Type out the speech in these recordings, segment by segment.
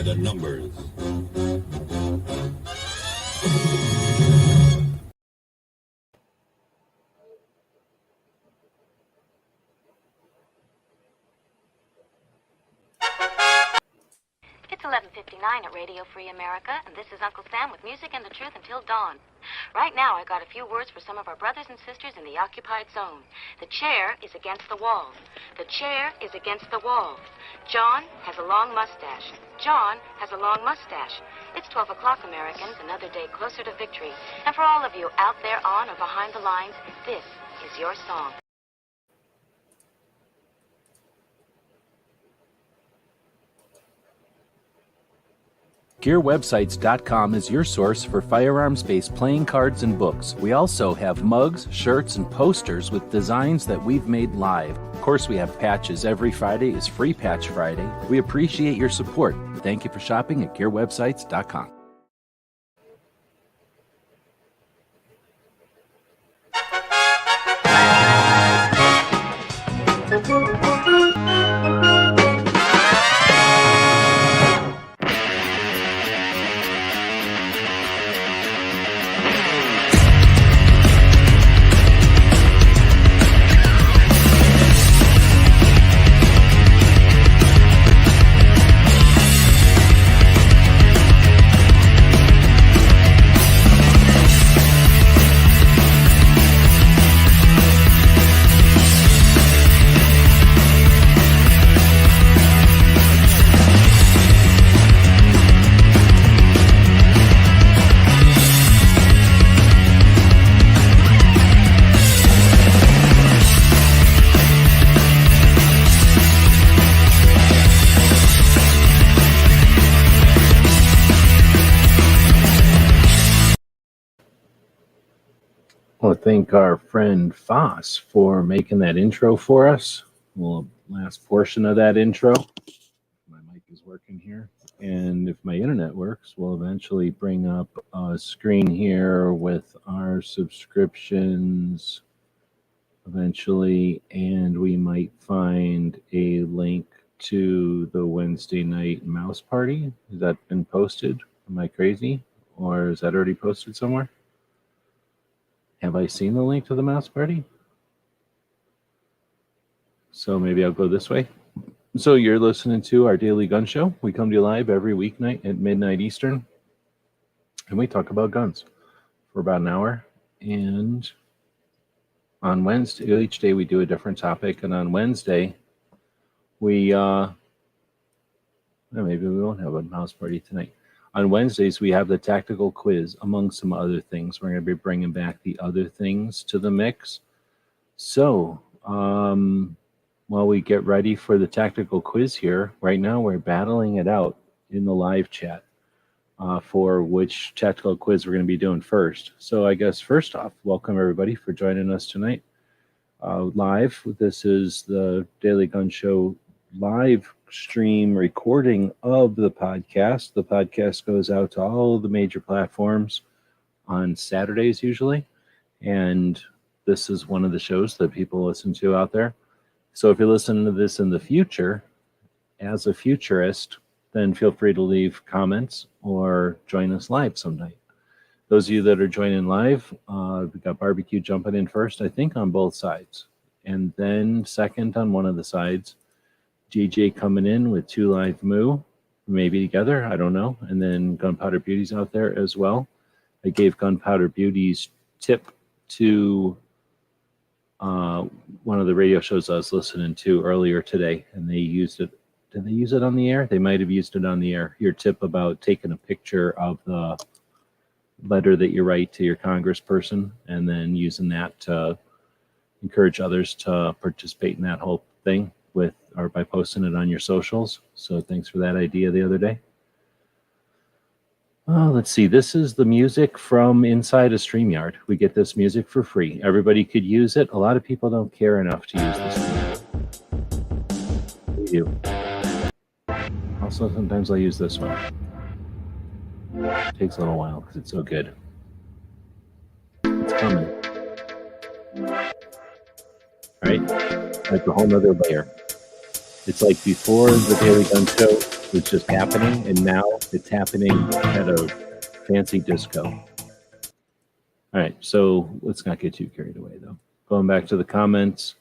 by the numbers. It's 11:59 at Radio Free America, and this is Uncle Sam with music and the truth until dawn. Right now, I got a few words for some of our brothers and sisters in the occupied zone. The chair is against the wall. The chair is against the wall. John has a long mustache. John has a long mustache. It's 12 o'clock, Americans, another day closer to victory. And for all of you out there on or behind the lines, this is your song. GearWebsites.com is your source for firearms-based playing cards and books. We also have mugs, shirts, and posters with designs that we've made live. Of course, we have patches. Every Friday is Free Patch Friday. We appreciate your support. Thank you for shopping at GearWebsites.com. I want to thank our friend Foss for making that intro for us. Well, last portion of that intro. My mic is working here. And if my internet works, we'll eventually bring up a screen here with our subscriptions eventually. And we might find a link to the Wednesday night mouse party. Has that been posted? Am I crazy? Or is that already posted somewhere? Have I seen the link to the mouse party? So maybe I'll go this way. So you're listening to our daily gun show. We come to you live every weeknight at midnight Eastern. And we talk about guns for about an hour. And on Wednesday, each day we do a different topic. And on Wednesday, maybe we won't have a mouse party tonight. On Wednesdays, we have the tactical quiz, among some other things. We're going to be bringing back the other things to the mix. So, while we get ready for the tactical quiz here, right now we're battling it out in the live chat for which tactical quiz we're going to be doing first. So I guess first off, welcome everybody for joining us tonight live. This is the Daily Gun Show live stream recording of the podcast. The podcast goes out to all the major platforms on Saturdays usually, and this is one of the shows that people listen to out there. So if you're listening to this in the future, as a futurist, then feel free to leave comments or join us live sometime. Those of you that are joining live, we've got barbecue jumping in first, I think on both sides, and then second on one of the sides. GJ coming in with Two Live Moo, maybe together, I don't know. And then Gunpowder Beauty's out there as well. I gave Gunpowder Beauty's tip to one of the radio shows I was listening to earlier today, and they used it. Did they use it on the air? They might have used it on the air. Your tip about taking a picture of the letter that you write to your congressperson and then using that to encourage others to participate in that whole thing or by posting it on your socials. So thanks for that idea the other day. Let's see. This is the music from inside a StreamYard. We get this music for free. Everybody could use it. A lot of people don't care enough to use this. We do. Also, sometimes I'll use this one. It takes a little while because it's so good. It's coming. All right. Like a whole nother layer. It's like before the Daily Gun Show, was just happening, and now it's happening at a fancy disco. All right, so let's not get too carried away, though. Going back to the comments.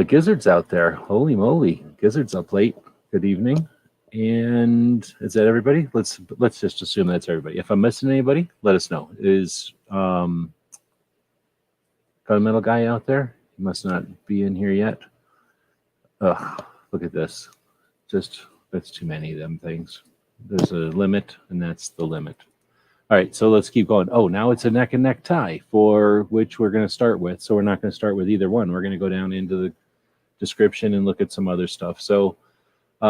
Gizzard's out there. Holy moly. Gizzard's up late. Good evening. And is that everybody? Let's just assume that's everybody. If I'm missing anybody, let us know. Is Gunmetal guy out there? He must not be in here yet. Ugh, look at this. Just, that's too many of them things. There's a limit, and that's the limit. All right, so let's keep going. Oh, now it's a neck and neck tie for which we're going to start with. So we're not going to start with either one. We're going to go down into the description and look at some other stuff. So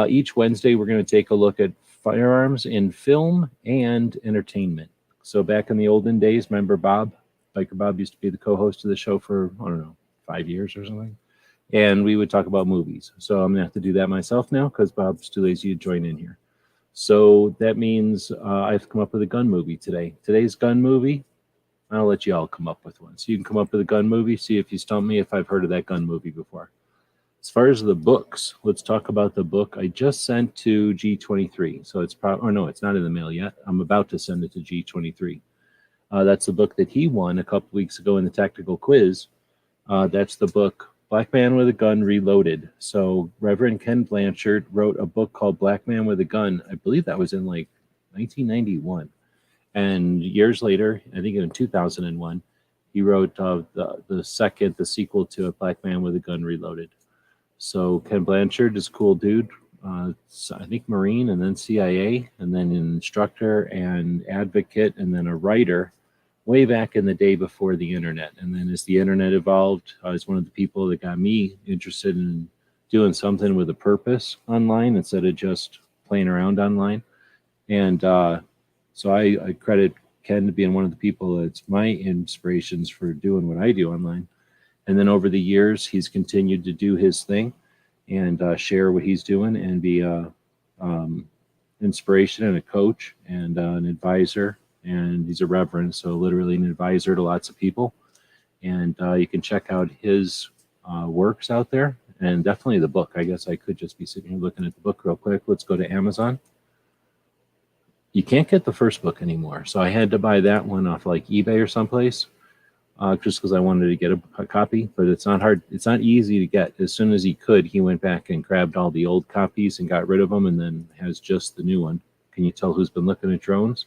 each Wednesday, we're going to take a look at firearms in film and entertainment. So back in the olden days, remember Bob? Biker Bob used to be the co-host of the show for, I don't know, 5 years or something. And we would talk about movies. So I'm going to have to do that myself now because Bob's too lazy to join in here. So that means I have to come up with a gun movie today. Today's gun movie, I'll let you all come up with one. So you can come up with a gun movie, see if you stump me if I've heard of that gun movie before. As far as the books, let's talk about the book I just sent to G23. So it's probably, or no, it's not in the mail yet. I'm about to send it to G23. That's the book that he won a couple weeks ago in the tactical quiz. That's the book Black Man with a Gun Reloaded. So Reverend Ken Blanchard wrote a book called Black Man with a Gun. I believe that was in like 1991. And years later, I think in 2001, he wrote the sequel to A Black Man with a Gun Reloaded. So Ken Blanchard is a cool dude. I think Marine and then CIA and then an instructor and advocate and then a writer way back in the day before the internet. And then as the internet evolved, I was one of the people that got me interested in doing something with a purpose online instead of just playing around online. And so I credit Ken to being one of the people that's my inspirations for doing what I do online. And then over the years, he's continued to do his thing and share what he's doing and be inspiration and a coach and an advisor. And he's a reverend, so literally an advisor to lots of people. And you can check out his works out there and definitely the book. I guess I could just be sitting here looking at the book real quick. Let's go to Amazon. You can't get the first book anymore. So I had to buy that one off like eBay or someplace just because I wanted to get a copy. But it's not hard. It's not easy to get. As soon as he could, he went back and grabbed all the old copies and got rid of them and then has just the new one. Can you tell who's been looking at drones?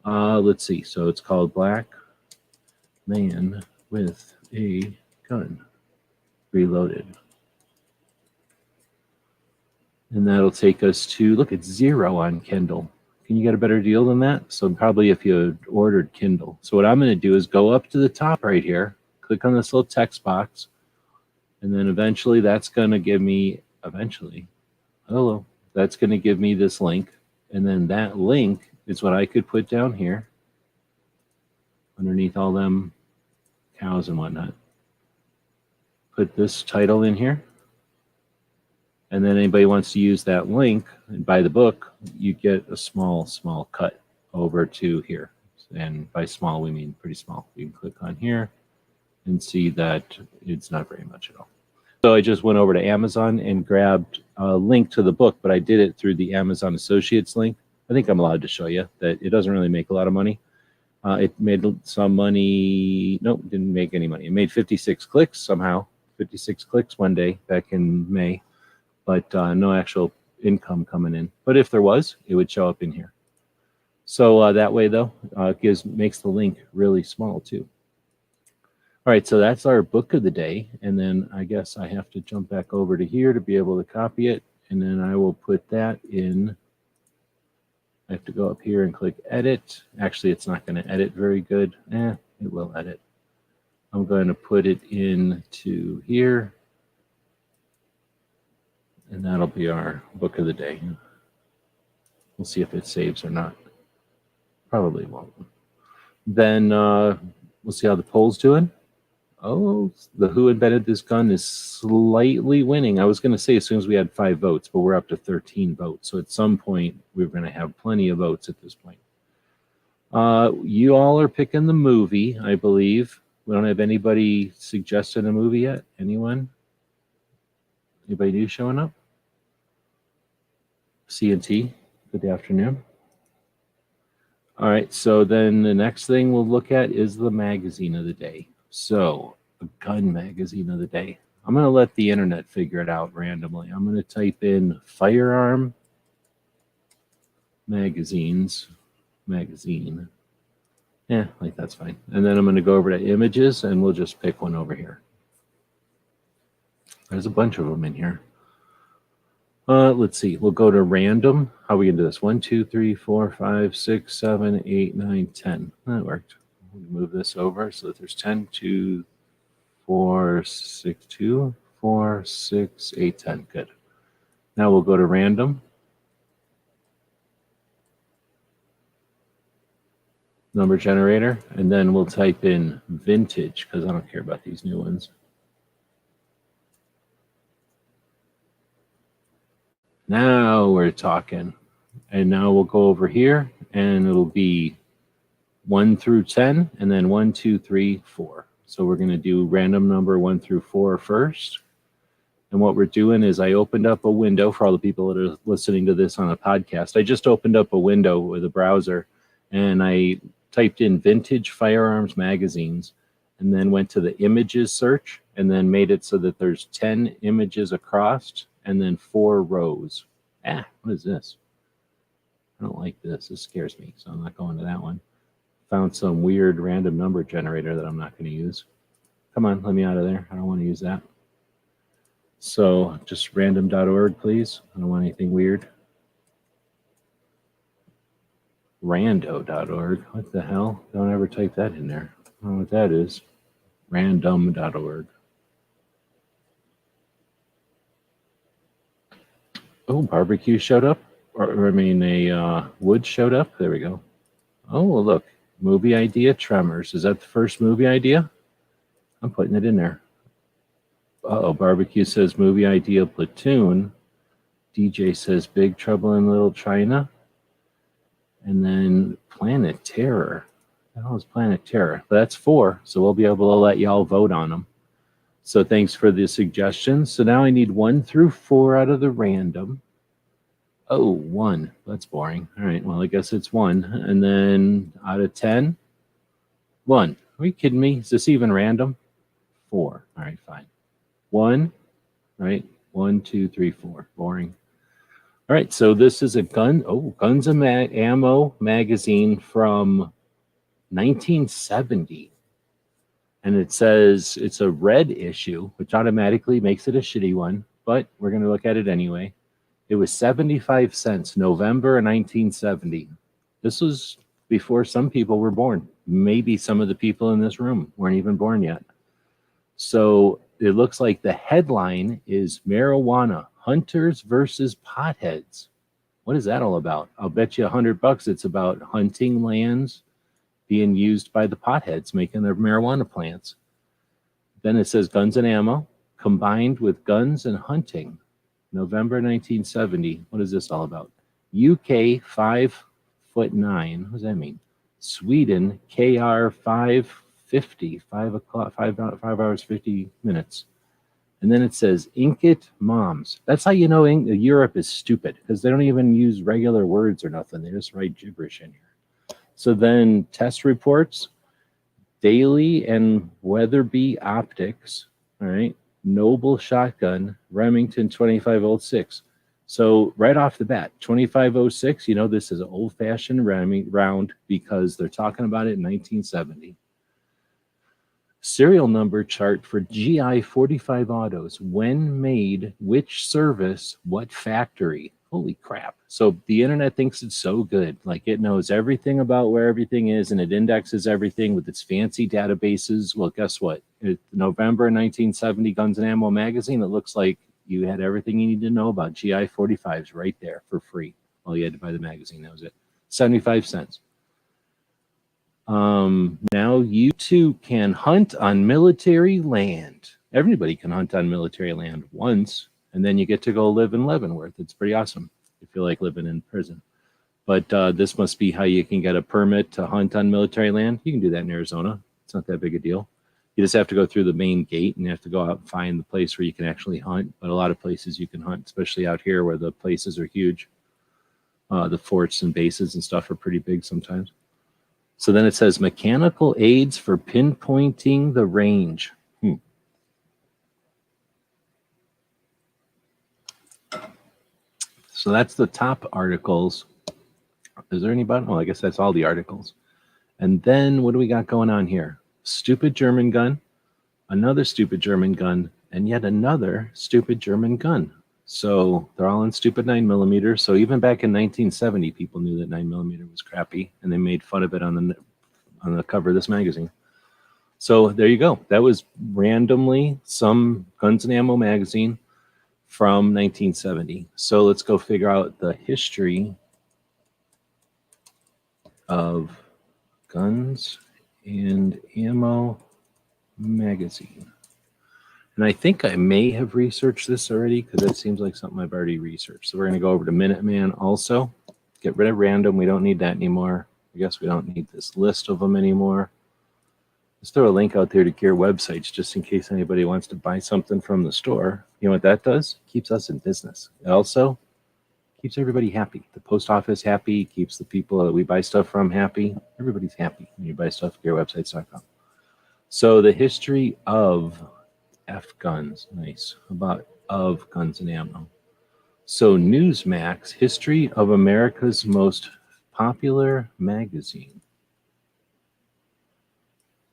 Let's see. So it's called Black Man with a Gun Reloaded. And that'll take us to, look, it's 0 on Kindle. Can you get a better deal than that? So probably if you had ordered Kindle. So what I'm going to do is go up to the top right here, click on this little text box, and then eventually that's going to give me, that's going to give me this link. And then that link is what I could put down here underneath all them cows and whatnot. Put this title in here. And then anybody wants to use that link and buy the book, you get a small cut over to here. And by small, we mean pretty small. You can click on here and see that it's not very much at all. So I just went over to Amazon and grabbed a link to the book, but I did it through the Amazon Associates link. I think I'm allowed to show you that it doesn't really make a lot of money. It made some money. Nope, didn't make any money. It made 56 clicks somehow. 56 clicks one day back in May. But no actual income coming in. But if there was, it would show up in here. So that way, though, makes the link really small, too. All right, so that's our book of the day. And then I guess I have to jump back over to here to be able to copy it. And then I will put that in. I have to go up here and click Edit. Actually, it's not going to edit very good. It will edit. I'm going to put it into here. And that'll be our book of the day. We'll see if it saves or not. Probably won't. Then we'll see how the poll's doing. Oh, the Who Invented This Gun is slightly winning. I was going to say as soon as we had 5 votes, but we're up to 13 votes. So at some point, we're going to have plenty of votes at this point. You all are picking the movie, I believe. We don't have anybody suggested a movie yet. Anyone? Anybody new showing up? C&T, good afternoon. All right, so then the next thing we'll look at is the magazine of the day. So, a gun magazine of the day. I'm going to let the internet figure it out randomly. I'm going to type in firearm magazine. Yeah, like that's fine. And then I'm going to go over to images and we'll just pick one over here. There's a bunch of them in here. Let's see. We'll go to random. How are we going to do this? 1, 2, 3, 4, 5, 6, 7, 8, 9, 10. That worked. We'll move this over so that there's 10, 2, 4, 6, 2, 4, 6, 8, 10. Good. Now we'll go to random. Number generator. And then we'll type in vintage because I don't care about these new ones. Now we're talking. And now we'll go over here and it'll be 1 through 10 and then 1, 2, 3, 4. So we're going to do random number 1 through 4 first. And what we're doing is I opened up a window for all the people that are listening to this on a podcast. I just opened up a window with a browser and I typed in vintage firearms magazines and then went to the images search and then made it so that there's 10 images across and then 4 rows. What is this? I don't like this. This scares me, so I'm not going to that one. Found some weird random number generator that I'm not going to use. Come on, let me out of there. I don't want to use that. So just random.org, please. I don't want anything weird. Rando.org. What the hell? Don't ever type that in there. I don't know what that is. Random.org. Oh, barbecue showed up. Wood showed up. There we go. Oh, well, look. Movie idea, Tremors. Is that the first movie idea? I'm putting it in there. Uh-oh, barbecue says movie idea, Platoon. DJ says Big Trouble in Little China. And then Planet Terror. What the hell is Planet Terror? That's 4, so we'll be able to let y'all vote on them. So thanks for the suggestions. So now I need 1 through 4 out of the random. Oh, 1. That's boring. All right, well, I guess it's 1. And then out of 10, 1. Are you kidding me? Is this even random? 4. All right, fine. 1, right? 1, 2, 3, 4. Boring. All right, so this is a Guns and Ammo magazine from 1970. And it says it's a red issue, which automatically makes it a shitty one, but we're going to look at it anyway. It was 75 cents, November 1970. This was before some people were born. Maybe some of the people in this room weren't even born yet. So it looks like the headline is Marijuana, Hunters versus Potheads. What is that all about? I'll bet you $100 it's about hunting lands being used by the potheads making their marijuana plants. Then it says Guns and Ammo, combined with guns and hunting. November 1970. What is this all about? UK 5'9". What does that mean? Sweden KR 550. 5 hours 50 minutes. And then it says Inkit Moms. That's how you know Europe is stupid, because they don't even use regular words or nothing. They just write gibberish in here. So then test reports, Daily and Weatherby Optics, all right, Noble Shotgun, Remington 2506. So right off the bat, 2506, you know this is an old-fashioned round because they're talking about it in 1970. Serial number chart for GI 45 autos. When made, which service, what factory? Holy crap. So the internet thinks it's so good. Like it knows everything about where everything is and it indexes everything with its fancy databases. Well, guess what? November 1970 Guns and Ammo magazine, it looks like you had everything you need to know about GI 45s right there for free. All you had to buy the magazine. That was it. 75 cents. Now you too can hunt on military land. Everybody can hunt on military land once, and then you get to go live in Leavenworth. It's pretty awesome. You feel like living in prison. But this must be how you can get a permit to hunt on military land. You can do that in Arizona. It's not that big a deal. You just have to go through the main gate and you have to go out and find the place where you can actually hunt. But a lot of places you can hunt, especially out here where the places are huge. The forts and bases and stuff are pretty big sometimes. So then it says mechanical aids for pinpointing the range. So that's the top articles. Is there any button? Oh, I guess that's all the articles. And then what do we got going on here? Stupid German gun, another stupid German gun, and yet another stupid German gun. So they're all in stupid 9mm. So even back in 1970, people knew that 9mm was crappy, and they made fun of it on the cover of this magazine. So there you go. That was randomly some Guns and Ammo magazine from 1970. So let's go figure out the history of Guns and Ammo magazine. And I think I may have researched this already because that seems like something I've already researched. So we're going to go over to Minuteman also. Get rid of random. We don't need that anymore. I guess we don't need this list of them anymore. Let's throw a link out there to Gear websites just in case anybody wants to buy something from the store. You know what that does? Keeps us in business. It also keeps everybody happy. The post office happy, keeps the people that we buy stuff from happy. Everybody's happy when you buy stuff at gearwebsites.com. So the history of F-Guns, nice, of Guns and Ammo. So Newsmax, History of America's Most Popular Magazine.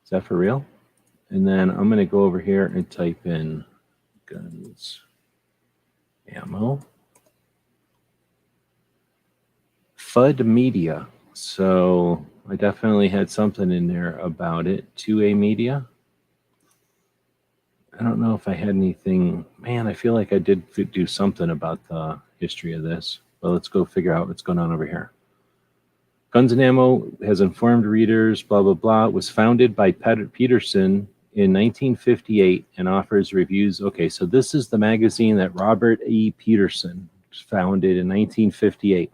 Is that for real? And then I'm going to go over here and type in Guns, Ammo. FUD Media. So I definitely had something in there about it. 2A Media. I don't know if I had anything. Man, I feel like I did do something about the history of this. But let's go figure out what's going on over here. Guns and Ammo has informed readers, blah, blah, blah. It was founded by Peterson in 1958 and offers reviews. Okay, so this is the magazine that Robert E. Peterson founded in 1958.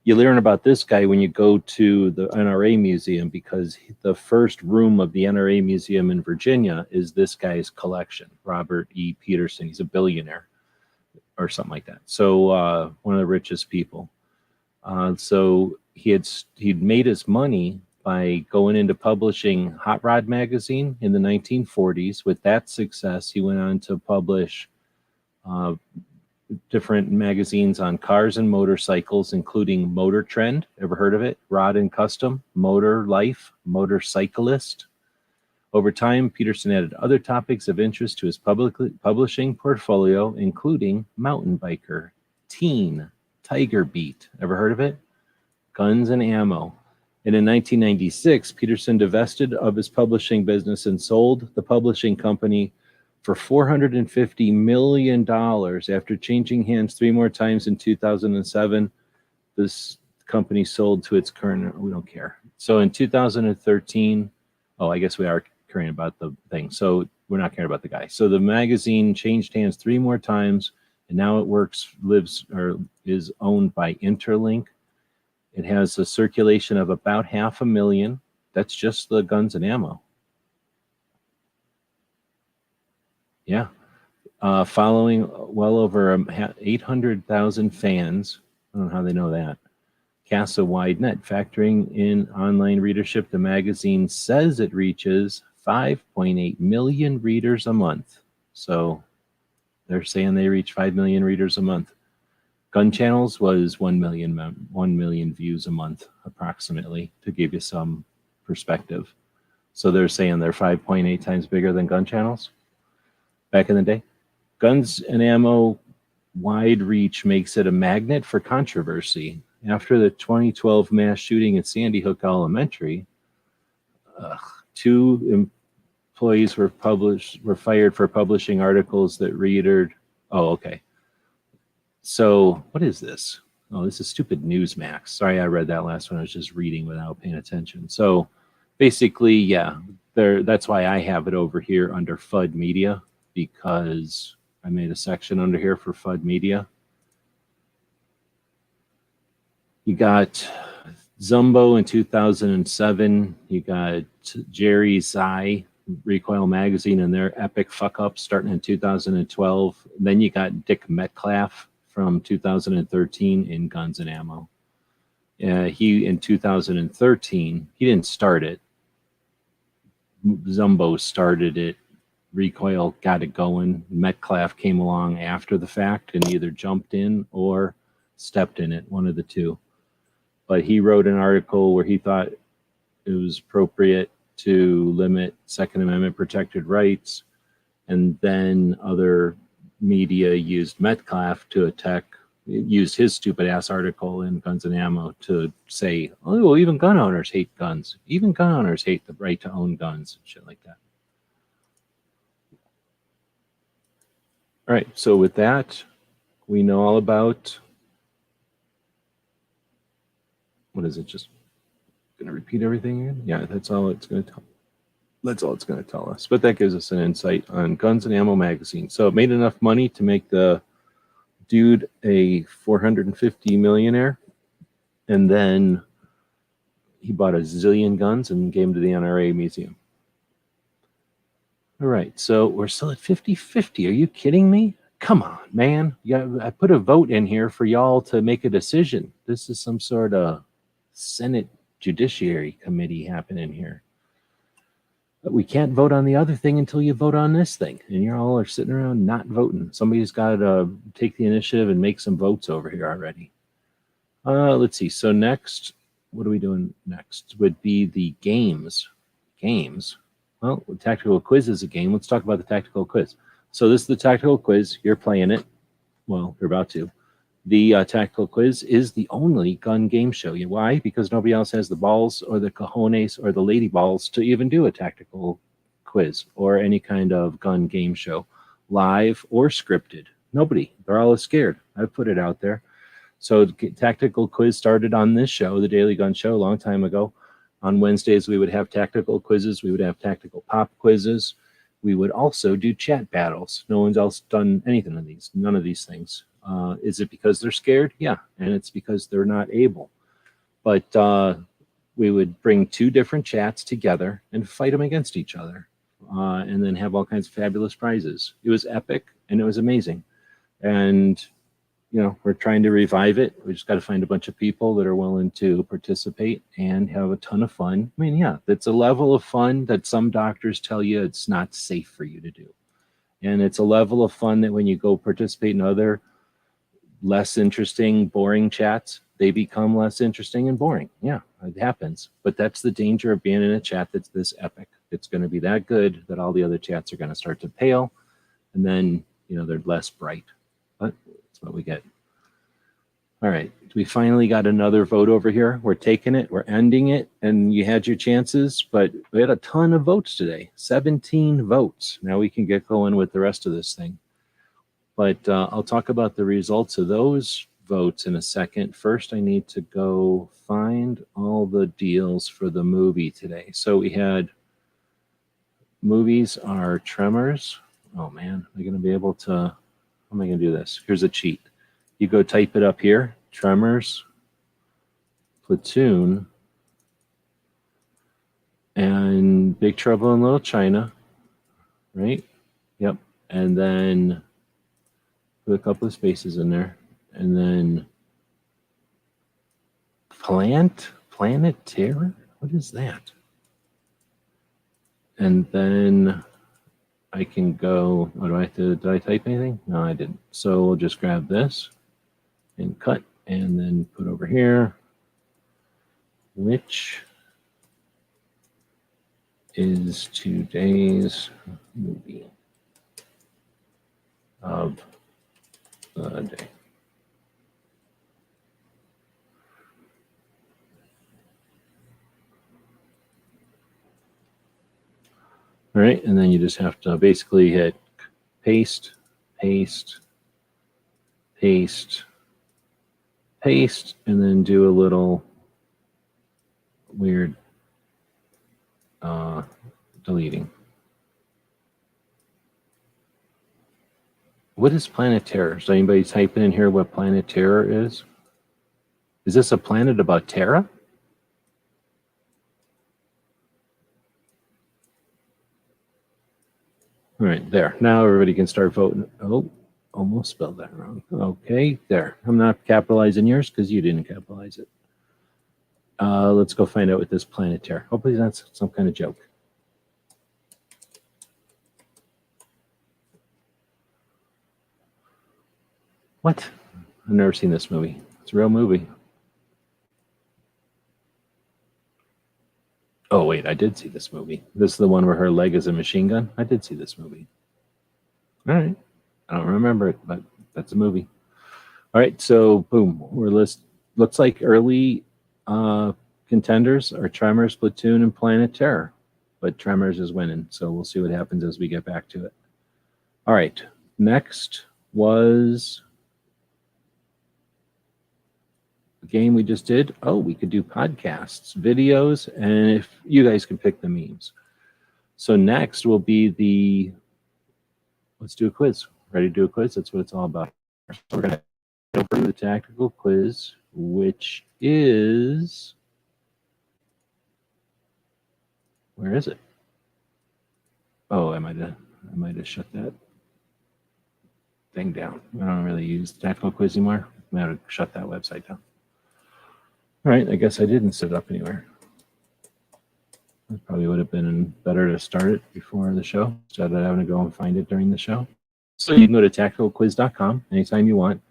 You learn about this guy when you go to the NRA Museum because the first room of the NRA Museum in Virginia is this guy's collection, Robert E. Peterson. He's a billionaire or something like that. So one of the richest people. So he'd made his money by going into publishing Hot Rod magazine in the 1940s. With that success, he went on to publish different magazines on cars and motorcycles, including Motor Trend. Ever heard of it? Rod and Custom, Motor Life, Motorcyclist. Over time, Peterson added other topics of interest to his publishing portfolio, including Mountain Biker, Teen, Tiger Beat. Ever heard of it? Guns and Ammo. And in 1996, Peterson divested of his publishing business and sold the publishing company for $450 million after changing hands 3 more times in 2007. This company sold to its current, we don't care. So in 2013, I guess we are caring about the thing. So we're not caring about the guy. So the magazine changed hands 3 more times, and now it is owned by Interlink. It has a circulation of about 500,000. That's just the Guns and Ammo. Yeah. Following well over 800,000 fans. I don't know how they know that. Casts a wide net. Factoring in online readership, the magazine says it reaches 5.8 million readers a month. So they're saying they reach 5 million readers a month. Gun Channels was 1 million views a month, approximately, to give you some perspective. So they're saying they're 5.8 times bigger than Gun Channels back in the day. Guns and Ammo wide reach makes it a magnet for controversy. After the 2012 mass shooting at Sandy Hook Elementary, 2 employees were fired for publishing articles that readered. Oh, okay. So what is this? Oh, this is stupid Newsmax. Sorry, I read that last one. I was just reading without paying attention. So basically, yeah, that's why I have it over here under FUD Media, because I made a section under here for FUD Media. You got Zumbo in 2007. You got Jerry Zai, Recoil Magazine, and their epic fuck-up starting in 2012. Then you got Dick Metcalf from 2013 in Guns and Ammo. He, in 2013, he didn't start it. Zumbo started it. Recoil got it going. Metcalf came along after the fact and either jumped in or stepped in it, one of the two. But he wrote an article where he thought it was appropriate to limit Second Amendment protected rights, and then other media used Metcalf to attack, used his stupid ass article in Guns and Ammo to say, oh, well, even gun owners hate guns. Even gun owners hate the right to own guns and shit like that. All right, so with that, we know all about, what is it, just going to repeat everything again? Yeah, that's all it's going to tell. That's all it's going to tell us. But that gives us an insight on Guns and Ammo magazine. So it made enough money to make the dude a 450 millionaire, and then he bought a zillion guns and gave them to the NRA museum. All right, so we're still at 50-50. Are you kidding me? Come on, man. Yeah, I put a vote in here for y'all to make a decision. This is some sort of Senate Judiciary Committee happening here. But we can't vote on the other thing until you vote on this thing. And you all are sitting around not voting. Somebody's got to take the initiative and make some votes over here already. Let's see. So next, what are we doing next? Would be the games. Games. Well, tactical quiz is a game. Let's talk about the tactical quiz. So this is the tactical quiz. You're playing it. Well, you're about to. The tactical quiz is the only gun game show. Why? Because nobody else has the balls or the cojones or the lady balls to even do a tactical quiz or any kind of gun game show, live or scripted. Nobody. They're all scared. I've put it out there. So the tactical quiz started on this show, the Daily Gun Show, a long time ago. On Wednesdays, we would have tactical quizzes. We would have tactical pop quizzes. We would also do chat battles. No one's else done anything of these, none of these things. Is it because they're scared? Yeah, and it's because they're not able. But we would bring two different chats together and fight them against each other, and then have all kinds of fabulous prizes. It was epic, and it was amazing. And you know, we're trying to revive it. We just got to find a bunch of people that are willing to participate and have a ton of fun. I mean, yeah, it's a level of fun that some doctors tell you it's not safe for you to do. And it's a level of fun that when you go participate in other less interesting, boring chats, they become less interesting and boring. Yeah, it happens. But that's the danger of being in a chat that's this epic. It's going to be that good that all the other chats are going to start to pale. And then, you know, they're less bright. But that's what we get. All right, we finally got another vote over here. We're taking it, we're ending it, and you had your chances, but we had a ton of votes today, 17 votes. Now we can get going with the rest of this thing. But I'll talk about the results of those votes in a second. First, I need to go find all the deals for the movie today. So we had, movies are Tremors. Oh man, am I gonna be able to, how am I gonna do this? Here's a cheat. You go type it up here, Tremors, Platoon, and Big Trouble in Little China, right? Yep. And then put a couple of spaces in there. And then Planet Terror? What is that? And then I can go, what do I have to, did I type anything? No, I didn't. So we'll just grab this and cut, and then put over here, which is today's movie of the day. All right, and then you just have to basically hit paste, paste, paste, paste, and then do a little weird deleting. What is Planet Terror? Is anybody typing in here what Planet Terror is? Is this a planet about Terra? All right, there. Now everybody can start voting. Oh, almost spelled that wrong. Okay, there. I'm not capitalizing yours because you didn't capitalize it. Let's go find out what this Planetaire. Hopefully that's some kind of joke. What? I've never seen this movie. It's a real movie. Oh, wait, I did see this movie. This is the one where her leg is a machine gun? I did see this movie. All right. I don't remember it, but that's a movie. All right, so boom. Looks like early contenders are Tremors, Platoon, and Planet Terror. But Tremors is winning, so we'll see what happens as we get back to it. All right, next was the game we just did. Oh, we could do podcasts, videos, and if you guys can pick the memes. So next will be let's do a quiz. Ready to do a quiz? That's what it's all about. So we're going to go through the tactical quiz, which is, where is it? Oh, I might have shut that thing down. I don't really use the tactical quiz anymore. I might have shut that website down. All right, I guess I didn't set it up anywhere. It probably would have been better to start it before the show instead of having to go and find it during the show. So you can go to tacticalquiz.com anytime you want.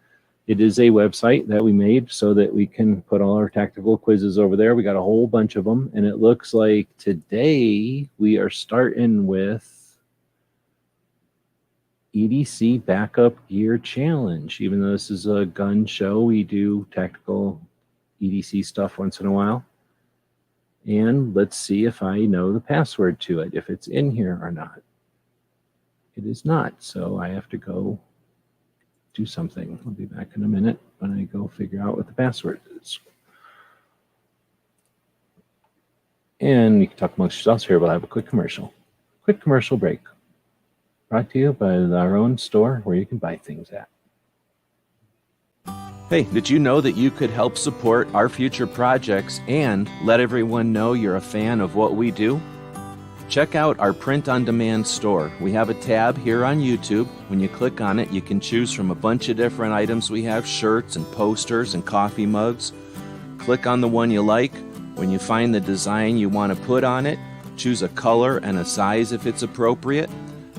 It is a website that we made so that we can put all our tactical quizzes over there. We got a whole bunch of them, and it looks like today we are starting with EDC Backup Gear Challenge. Even though this is a gun show, we do tactical EDC stuff once in a while. And let's see if I know the password to it, if it's in here or not. It is not, so I have to go do something. I'll be back in a minute when I go figure out what the password is. And you can talk amongst yourselves here, but I'll have a quick commercial. Quick commercial break. Brought to you by our own store where you can buy things at. Hey, did you know that you could help support our future projects and let everyone know you're a fan of what we do? Check out our print-on-demand store. We have a tab here on YouTube. When you click on it, you can choose from a bunch of different items. We have shirts and posters and coffee mugs. Click on the one you like. When you find the design you want to put on it, choose a color and a size if it's appropriate.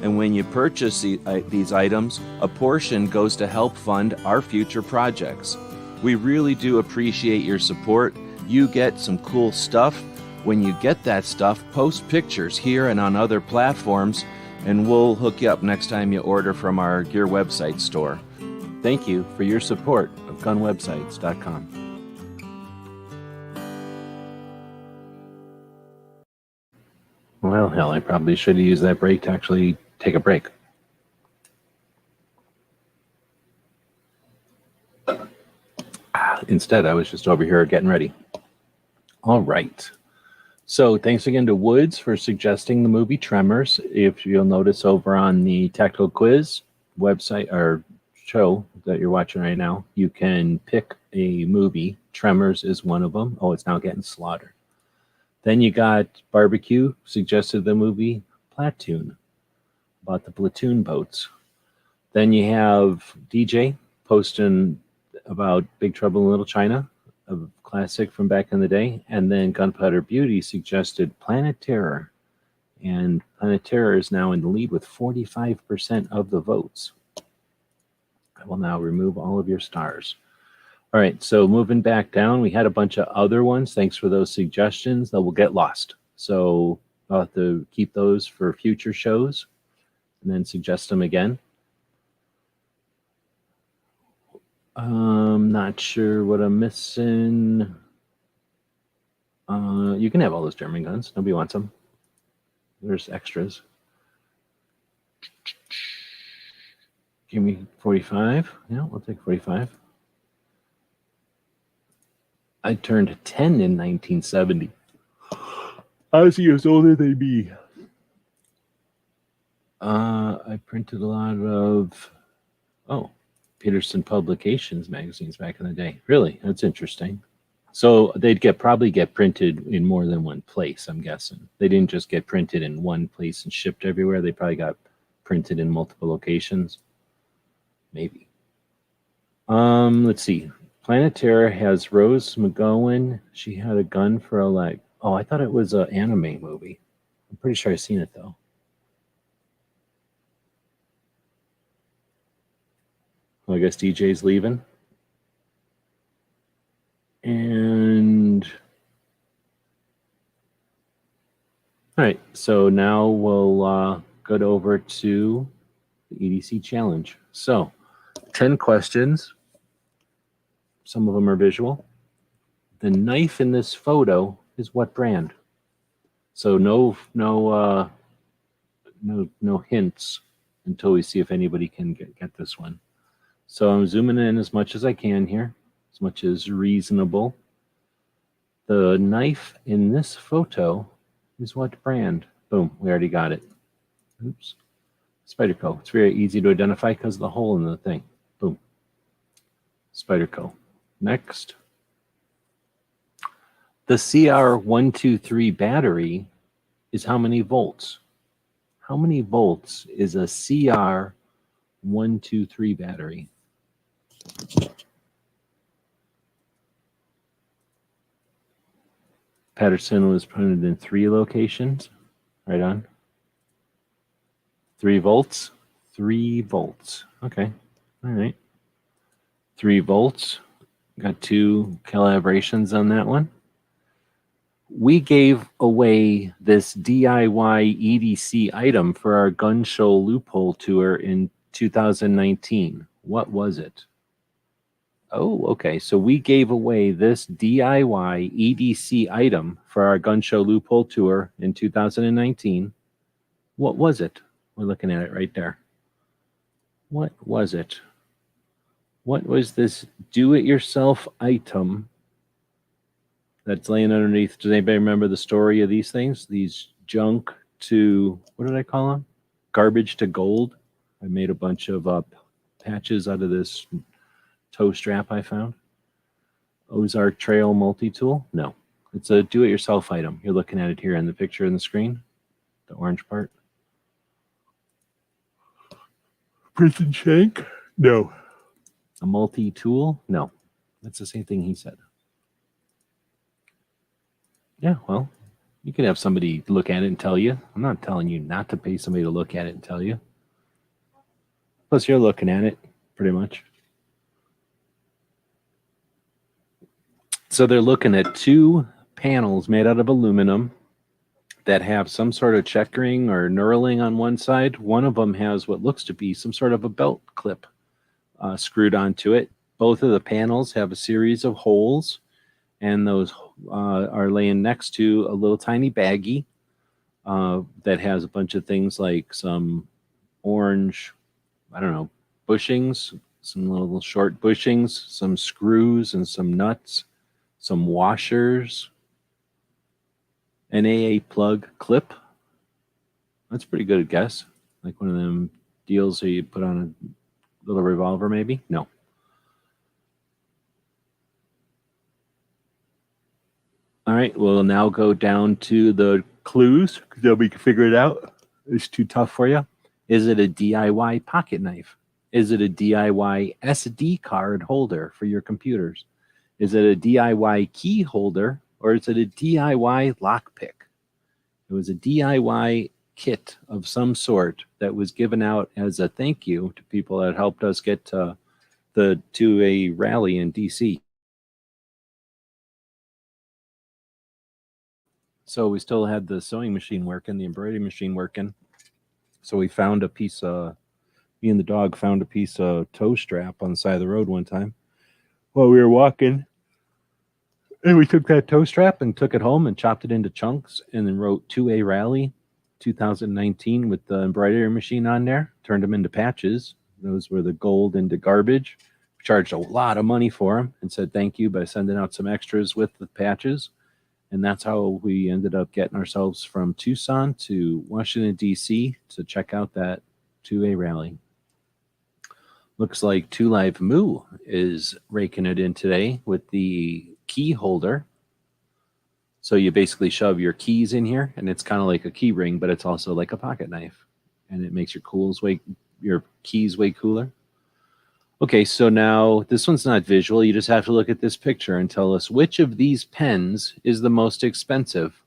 And when you purchase these items, a portion goes to help fund our future projects. We really do appreciate your support. You get some cool stuff. When you get that stuff, post pictures here and on other platforms, and we'll hook you up next time you order from our Gear website store. Thank you for your support of gunwebsites.com. Well, hell, I probably should have used that break to actually take a break. Instead, I was just over here getting ready. All right. So thanks again to Woods for suggesting the movie Tremors. If you'll notice over on the Tactical Quiz website or show that you're watching right now, you can pick a movie. Tremors is one of them. Oh, it's now getting slaughtered. Then you got Barbecue suggested the movie Platoon, about the platoon boats. Then you have DJ posting about Big Trouble in Little China, a classic from back in the day. And then Gunpowder Beauty suggested Planet Terror. And Planet Terror is now in the lead with 45% of the votes. I will now remove all of your stars. All right, so moving back down, we had a bunch of other ones. Thanks for those suggestions. That will get lost. So I'll have to keep those for future shows and then suggest them again. Not sure what I'm missing. You can have all those German guns. Nobody wants them. There's extras. Give me 45. Yeah, we'll take 45. I turned 10 in 1970. As years older than me. I printed a lot of, Peterson Publications magazines back in the day. Really? That's interesting. So they'd probably get printed in more than one place, I'm guessing. They didn't just get printed in one place and shipped everywhere. They probably got printed in multiple locations. Maybe. Let's see. Planet Terror has Rose McGowan. She had a gun for a leg. Oh, I thought it was an anime movie. I'm pretty sure I've seen it though. Well, I guess DJ's leaving. And all right, so now we'll go over to the EDC challenge. So 10 questions. Some of them are visual. The knife in this photo is what brand? So no hints until we see if anybody can get this one. So I'm zooming in as much as I can here, as much as reasonable. The knife in this photo is what brand? Boom, we already got it. Oops. Spyderco. It's very easy to identify because of the hole in the thing. Boom. Spyderco. Next. The CR123 battery is how many volts? How many volts is a CR123 battery? Patterson was printed in 3 locations. Right on. 3 volts. 3 volts. Okay. All right. 3 volts. Got 2 calibrations on that one. We gave away this DIY EDC item for our gun show loophole tour in 2019. What was it? Oh, okay. So we gave away this DIY EDC item for our gun show loophole tour in 2019. What was it? We're looking at it right there. What was it? What was this do-it-yourself item that's laying underneath? Does anybody remember the story of these things? These junk to, what did I call them? Garbage to gold. I made a bunch of patches out of this toe strap I found. Ozark Trail multi-tool? No. It's a do-it-yourself item. You're looking at it here in the picture in the screen. The orange part. Prison shank? No. A multi-tool? No. That's the same thing he said. Yeah, well, you could have somebody look at it and tell you. I'm not telling you not to pay somebody to look at it and tell you. Plus, you're looking at it, pretty much. So they're looking at 2 panels made out of aluminum that have some sort of checkering or knurling on one side. One of them has what looks to be some sort of a belt clip screwed onto it. Both of the panels have a series of holes, and those are laying next to a little tiny baggie that has a bunch of things like some orange, I don't know, bushings, some little short bushings, some screws and some nuts, some washers, an AA plug clip. That's a pretty good guess. Like one of them deals that you put on a little revolver, maybe? No. All right, we'll now go down to the clues, because then we can figure it out. It's too tough for you. Is it a DIY pocket knife? Is it a DIY SD card holder for your computers? Is it a DIY key holder, or is it a DIY lockpick? It was a DIY kit of some sort that was given out as a thank you to people that helped us get to a rally in DC. So we still had the sewing machine working, the embroidery machine working. So we found a piece of, me and the dog found a piece of toe strap on the side of the road one time while we were walking. And we took that toe strap and took it home and chopped it into chunks and then wrote 2A Rally 2019 with the embroidery machine on there, turned them into patches. Those were the gold into garbage. We charged a lot of money for them and said thank you by sending out some extras with the patches. And that's how we ended up getting ourselves from Tucson to Washington, D.C. to check out that 2A Rally. Looks like 2 Live Moo is raking it in today with the key holder. So you basically shove your keys in here, and it's kind of like a key ring, but it's also like a pocket knife. And it makes your keys way cooler. Okay, so now this one's not visual. You just have to look at this picture and tell us which of these pens is the most expensive.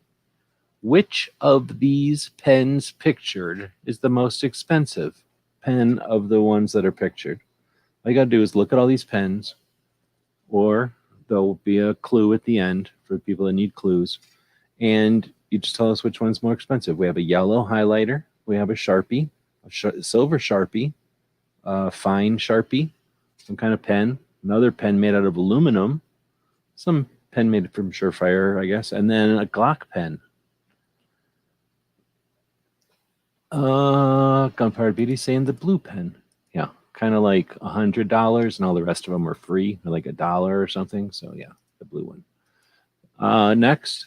Which of these pens pictured is the most expensive pen of the ones that are pictured? All you got to do is look at all these pens, or there'll be a clue at the end for people that need clues, and you just tell us which one's more expensive. We have a yellow highlighter, we have a Sharpie, a silver Sharpie, a fine Sharpie, some kind of pen, another pen made out of aluminum, some pen made from Surefire, I guess, and then a Glock pen. Gunpowder Beauty saying the blue pen. Yeah, kind of like $100, and all the rest of them are free, or like $1 or something. So yeah, the blue one. Next,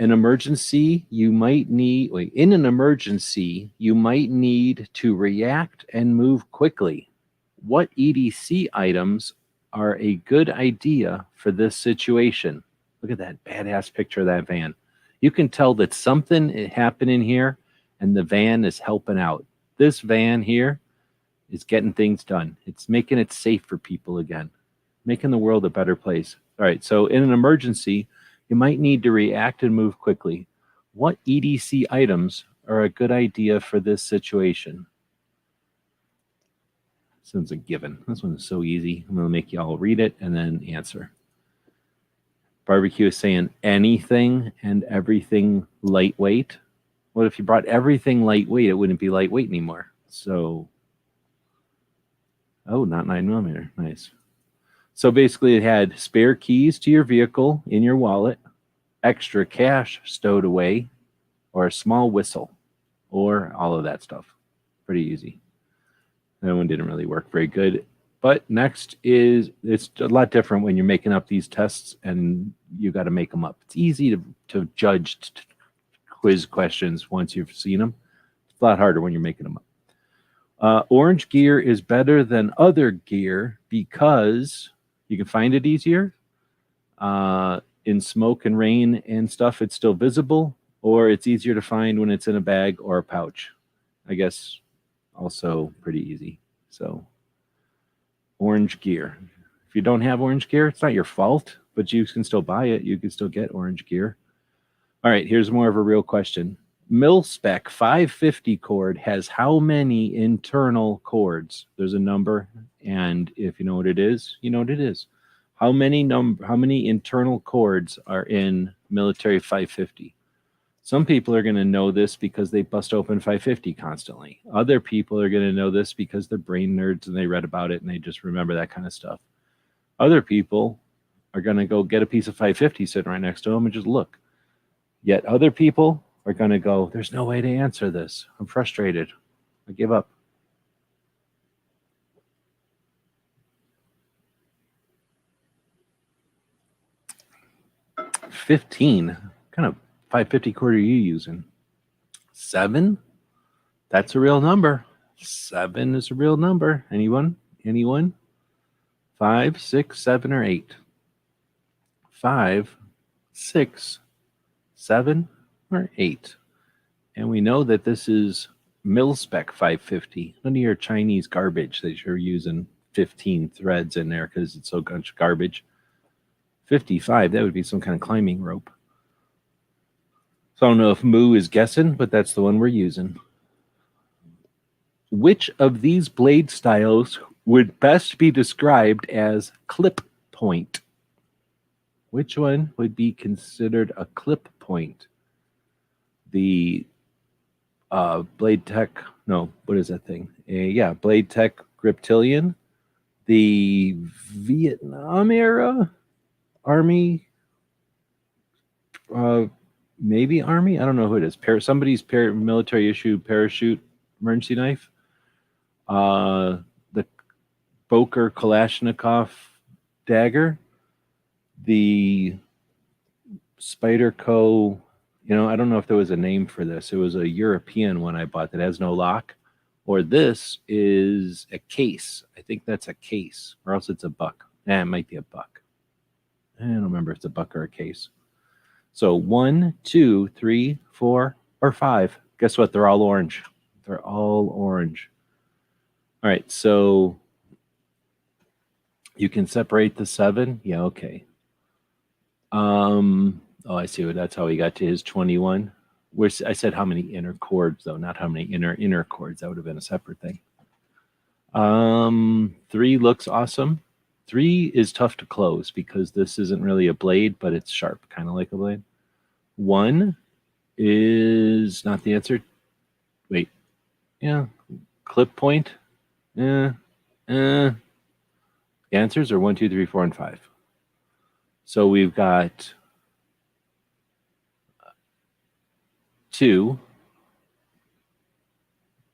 an emergency, you might need. Wait, in an emergency, you might need to react and move quickly. What EDC items are a good idea for this situation? Look at that badass picture of that van. You can tell that something happened in here, and the van is helping out. This van here is getting things done. It's making it safe for people again, making the world a better place. All right, so in an emergency, you might need to react and move quickly. What EDC items are a good idea for this situation? This one's a given. This one is so easy. I'm going to make you all read it and then answer. Barbecue is saying anything and everything lightweight. What if you brought everything lightweight? It wouldn't be lightweight anymore. So, oh, not 9mm. Nice. So basically, it had spare keys to your vehicle in your wallet, extra cash stowed away, or a small whistle, or all of that stuff. Pretty easy. That one didn't really work very good. But next is, it's a lot different when you're making up these tests and you got to make them up. It's easy to judge quiz questions once you've seen them. It's a lot harder when you're making them up. Orange gear is better than other gear because you can find it easier. In smoke and rain and stuff, it's still visible, or it's easier to find when it's in a bag or a pouch. I guess also pretty easy. So orange gear. If you don't have orange gear, it's not your fault, but you can still buy it. You can still get orange gear. All right, here's more of a real question. Mil-spec 550 cord has how many internal cords? There's a number, and if you know what it is, you know what it is. How many internal cords are in military 550? Some people are going to know this because they bust open 550 constantly. Other people are going to know this because they're brain nerds and they read about it and they just remember that kind of stuff. Other people are going to go get a piece of 550 sitting right next to them and just look. Yet other people are going to go, there's no way to answer this. I'm frustrated. I give up. $15. What kind of 550 cord are you using? 7? That's a real number. 7 is a real number. Anyone? 5, 6, 7, or 8? 5, 6, 7, or 8. And we know that this is mil-spec 550. None of your Chinese garbage that you're using 15 threads in there because it's so much garbage. 55, that would be some kind of climbing rope. So I don't know if Moo is guessing, but that's the one we're using. Which of these blade styles would best be described as clip point? Which one would be considered a clip point? The Blade Tech, no, what is that thing? Blade Tech Griptilian, the Vietnam era Army, maybe Army, I don't know who it is. Somebody's military issue parachute emergency knife. The Boker Kalashnikov dagger, the Spyderco. I don't know if there was a name for this. It was a European one I bought that has no lock. Or this is a case. I think that's a case. Or else it's a buck. It might be a buck. I don't remember if it's a buck or a case. So 1, 2, 3, 4, or 5. Guess what? They're all orange. They're all orange. All right. So You can separate the 7. Yeah, okay. Oh, I see. That's how he got to his 21. I said how many inner chords, though, not how many inner chords. That would have been a separate thing. 3 looks awesome. 3 is tough to close because this isn't really a blade, but it's sharp, kind of like a blade. 1 is not the answer. Wait, yeah, clip point. The answers are 1, 2, 3, 4, and 5. So we've got 2.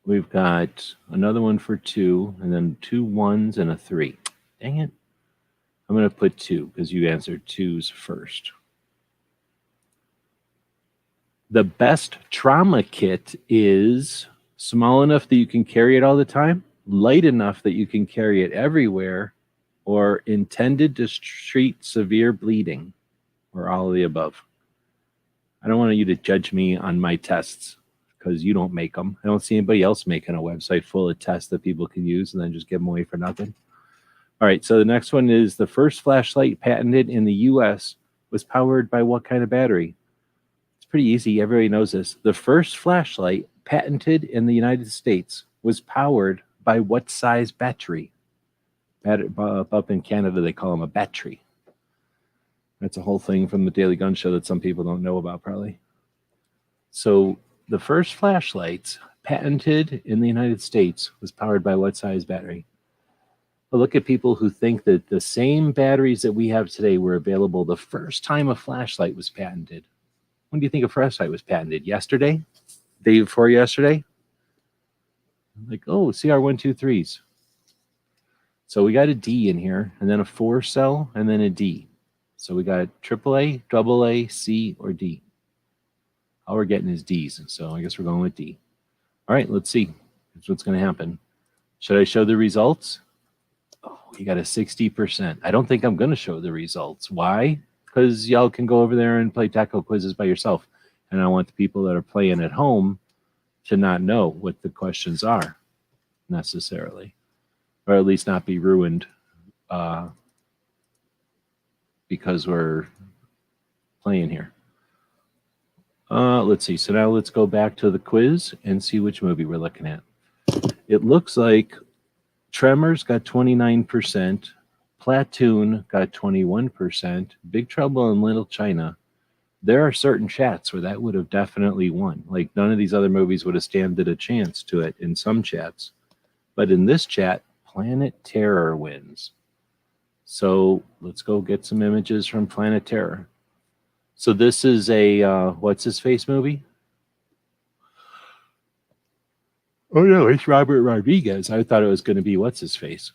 We've got another one for 2, and then 2 1s and a 3. Dang it. I'm going to put 2 because you answered 2s first. The best trauma kit is small enough that you can carry it all the time, light enough that you can carry it everywhere, or intended to treat severe bleeding, or all of the above. I don't want you to judge me on my tests because you don't make them. I don't see anybody else making a website full of tests that people can use and then just give them away for nothing. All right, so the next one is the first flashlight patented in the U.S. was powered by what kind of battery? It's pretty easy. Everybody knows this. The first flashlight patented in the United States was powered by what size battery? Up in Canada, they call them a battery. That's a whole thing from the Daily Gun Show that some people don't know about, probably. So the first flashlights patented in the United States was powered by what size battery? Well, look at people who think that the same batteries that we have today were available the first time a flashlight was patented. When do you think a flashlight was patented? Yesterday? Day before yesterday? Like, oh, CR123s. So we got a D in here, and then a 4 cell, and then a D. So we got AAA, AA, C, or D. All we're getting is D's, so I guess we're going with D. All right, let's see. Here's what's going to happen. Should I show the results? Oh, you got a 60%. I don't think I'm going to show the results. Why? Because y'all can go over there and play tactical quizzes by yourself. And I want the people that are playing at home to not know what the questions are necessarily, or at least not be ruined because we're playing here. Let's see. So now let's go back to the quiz and see which movie we're looking at. It looks like Tremors got 29%, Platoon got 21%, Big Trouble in Little China. There are certain chats where that would have definitely won. Like none of these other movies would have standed a chance to it in some chats. But in this chat, Planet Terror wins. So let's go get some images from Planet Terror. So this is a what's-his-face movie? Oh, no, it's Robert Rodriguez. I thought it was going to be what's-his-face.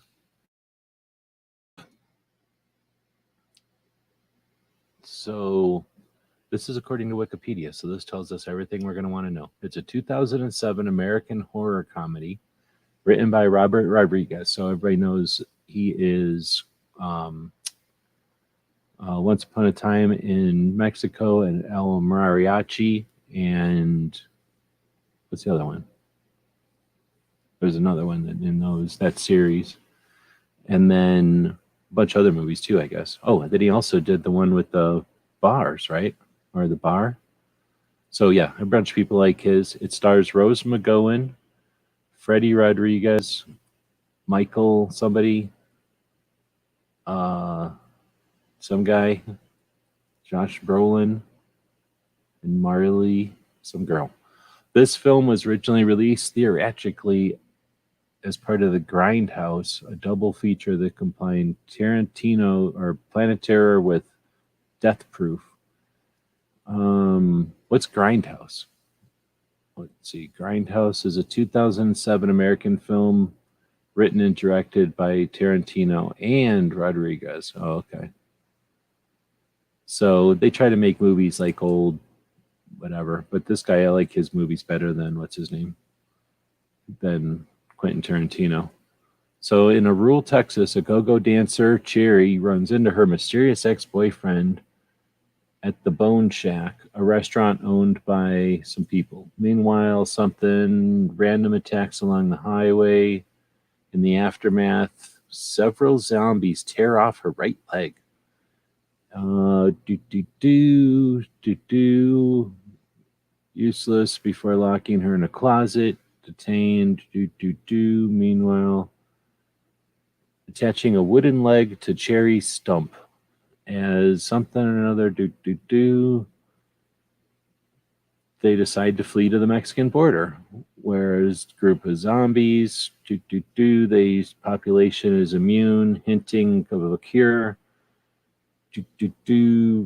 So this is according to Wikipedia. So this tells us everything we're going to want to know. It's a 2007 American horror comedy written by Robert Rodriguez. So everybody knows he is Once Upon a Time in Mexico and El Mariachi. And what's the other one? There's another one in that series. And then a bunch of other movies too, I guess. Oh, then he also did the one with the bars, right? Or the bar. So yeah, a bunch of people like his. It stars Rose McGowan, Freddie Rodriguez, Michael somebody, some guy, Josh Brolin, and Marley, some girl. This film was originally released theatrically as part of the Grindhouse, a double feature that combined Tarantino or Planet Terror with Death Proof. What's Grindhouse? Let's see. Grindhouse is a 2007 American film written and directed by Tarantino and Rodriguez. Oh, okay. So they try to make movies like old whatever, but this guy, I like his movies better than what's his name? Than Quentin Tarantino. So in a rural Texas, a go-go dancer, Cherry, runs into her mysterious ex-boyfriend at the Bone Shack, a restaurant owned by some people. Meanwhile, random attacks along the highway. In the aftermath, Several zombies tear off her right leg. Do. Useless before locking her in a closet. Detained. Meanwhile, attaching a wooden leg to cherry stump as something or another. They decide to flee to the Mexican border, whereas group of zombies. The population is immune, hinting of a cure.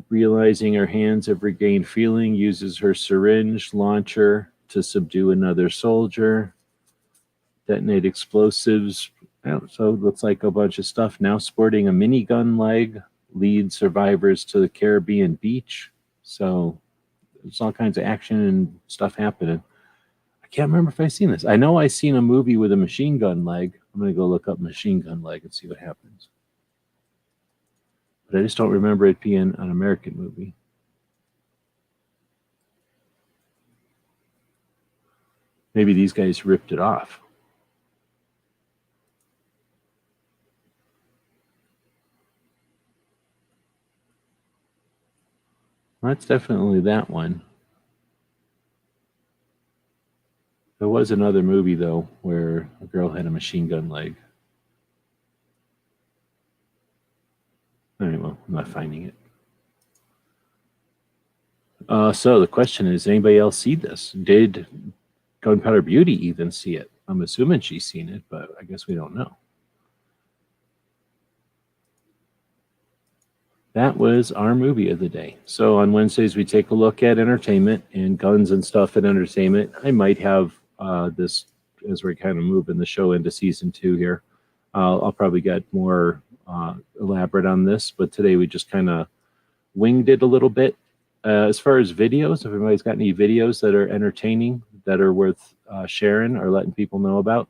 Realizing her hands have regained feeling, uses her syringe launcher to subdue another soldier. Detonate explosives. So it looks like a bunch of stuff. Now sporting a minigun leg, lead survivors to the Caribbean beach. So there's all kinds of action and stuff happening. I can't remember if I've seen this. I know I've seen a movie with a machine gun leg. I'm going to go look up machine gun leg and see what happens. But I just don't remember it being an American movie. Maybe these guys ripped it off. Well, that's definitely that one. There was another movie, though, where a girl had a machine gun leg. All right, well, I'm not finding it. So the question is, anybody else see this? Did Gunpowder Beauty even see it? I'm assuming she's seen it, but I guess we don't know. That was our movie of the day. So on Wednesdays, we take a look at entertainment and guns and stuff at entertainment. I might have this as we're kind of moving the show into season 2 here. I'll probably get more elaborate on this, but today we just kind of winged it a little bit. As far as videos, if everybody's got any videos that are entertaining, that are worth sharing or letting people know about,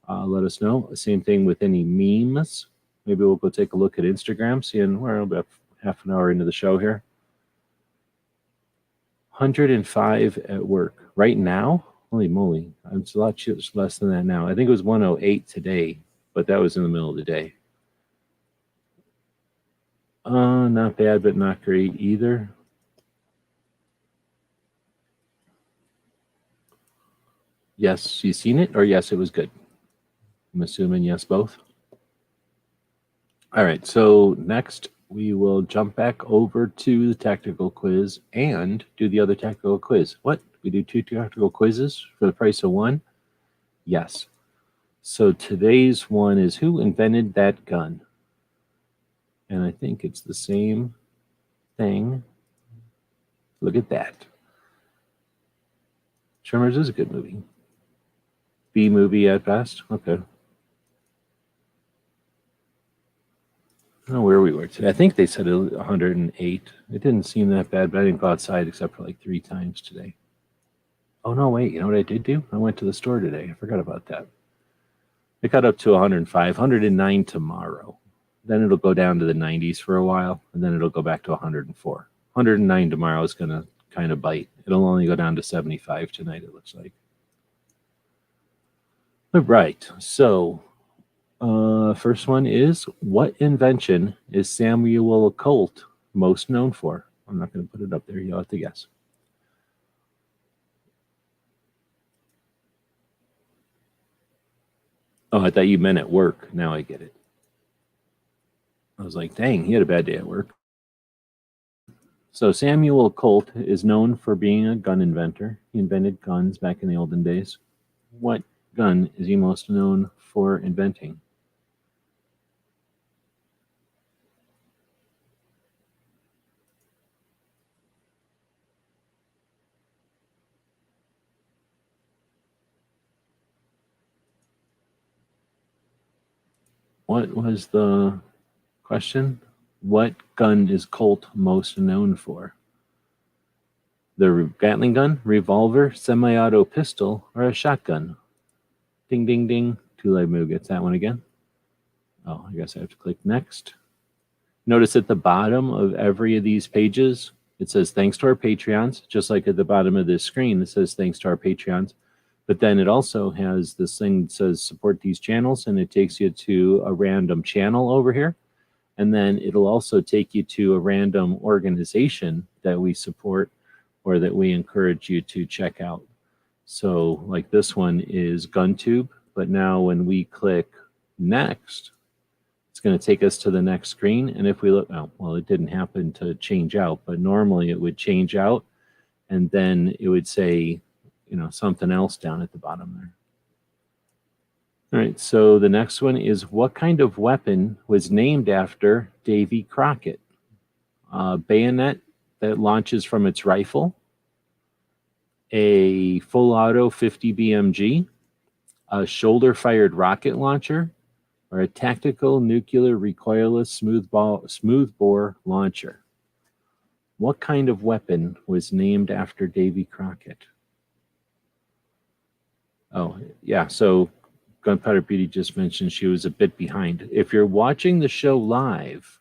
let us know. Same thing with any memes. Maybe we'll go take a look at Instagram, seeing we're about half an hour into the show here. 105 at work. Right now? Holy moly. It's a lot less than that now. I think it was 108 today, but that was in the middle of the day. Not bad, but not great either. Yes, she's seen it, or yes, it was good. I'm assuming yes, both. All right, so next we will jump back over to the tactical quiz and do the other tactical quiz. What? We do 2 tactical quizzes for the price of 1? Yes. So today's one is who invented that gun? And I think it's the same thing. Look at that. Tremors is a good movie. B movie at best. Okay. I don't know where we were today. I think they said 108. It didn't seem that bad, but I didn't go outside except for like 3 times today. Oh, no, wait. You know what I did do? I went to the store today. I forgot about that. It got up to 105, 109 tomorrow. Then it'll go down to the 90s for a while, and then it'll go back to 104. 109 tomorrow is going to kind of bite. It'll only go down to 75 tonight, it looks like. All right. So first one is, what invention is Samuel Colt most known for? I'm not going to put it up there. You'll have to guess. Oh, I thought you meant at work. Now I get it. I was like, dang, he had a bad day at work. So Samuel Colt is known for being a gun inventor. He invented guns back in the olden days. What gun is he most known for inventing? What was the question? What gun is Colt most known for? The Gatling gun, revolver, semi-auto pistol, or a shotgun? Ding, ding, ding. Two-Leg Moo gets that one again. Oh, I guess I have to click next. Notice at the bottom of every of these pages, it says thanks to our Patreons, just like at the bottom of this screen, it says thanks to our Patreons. But then it also has this thing that says support these channels, and it takes you to a random channel over here. And then it'll also take you to a random organization that we support or that we encourage you to check out. So like this one is GunTube, but now when we click next, it's going to take us to the next screen. And if we look, oh, well, it didn't happen to change out, but normally it would change out and then it would say, you know, something else down at the bottom there. All right, so the next one is what kind of weapon was named after Davy Crockett? Bayonet that launches from its rifle, a full auto 50 BMG, a shoulder fired rocket launcher, or a tactical nuclear recoilless smoothbore launcher. What kind of weapon was named after Davy Crockett? Oh, yeah, so Gunpowder Beauty just mentioned she was a bit behind. If you're watching the show live,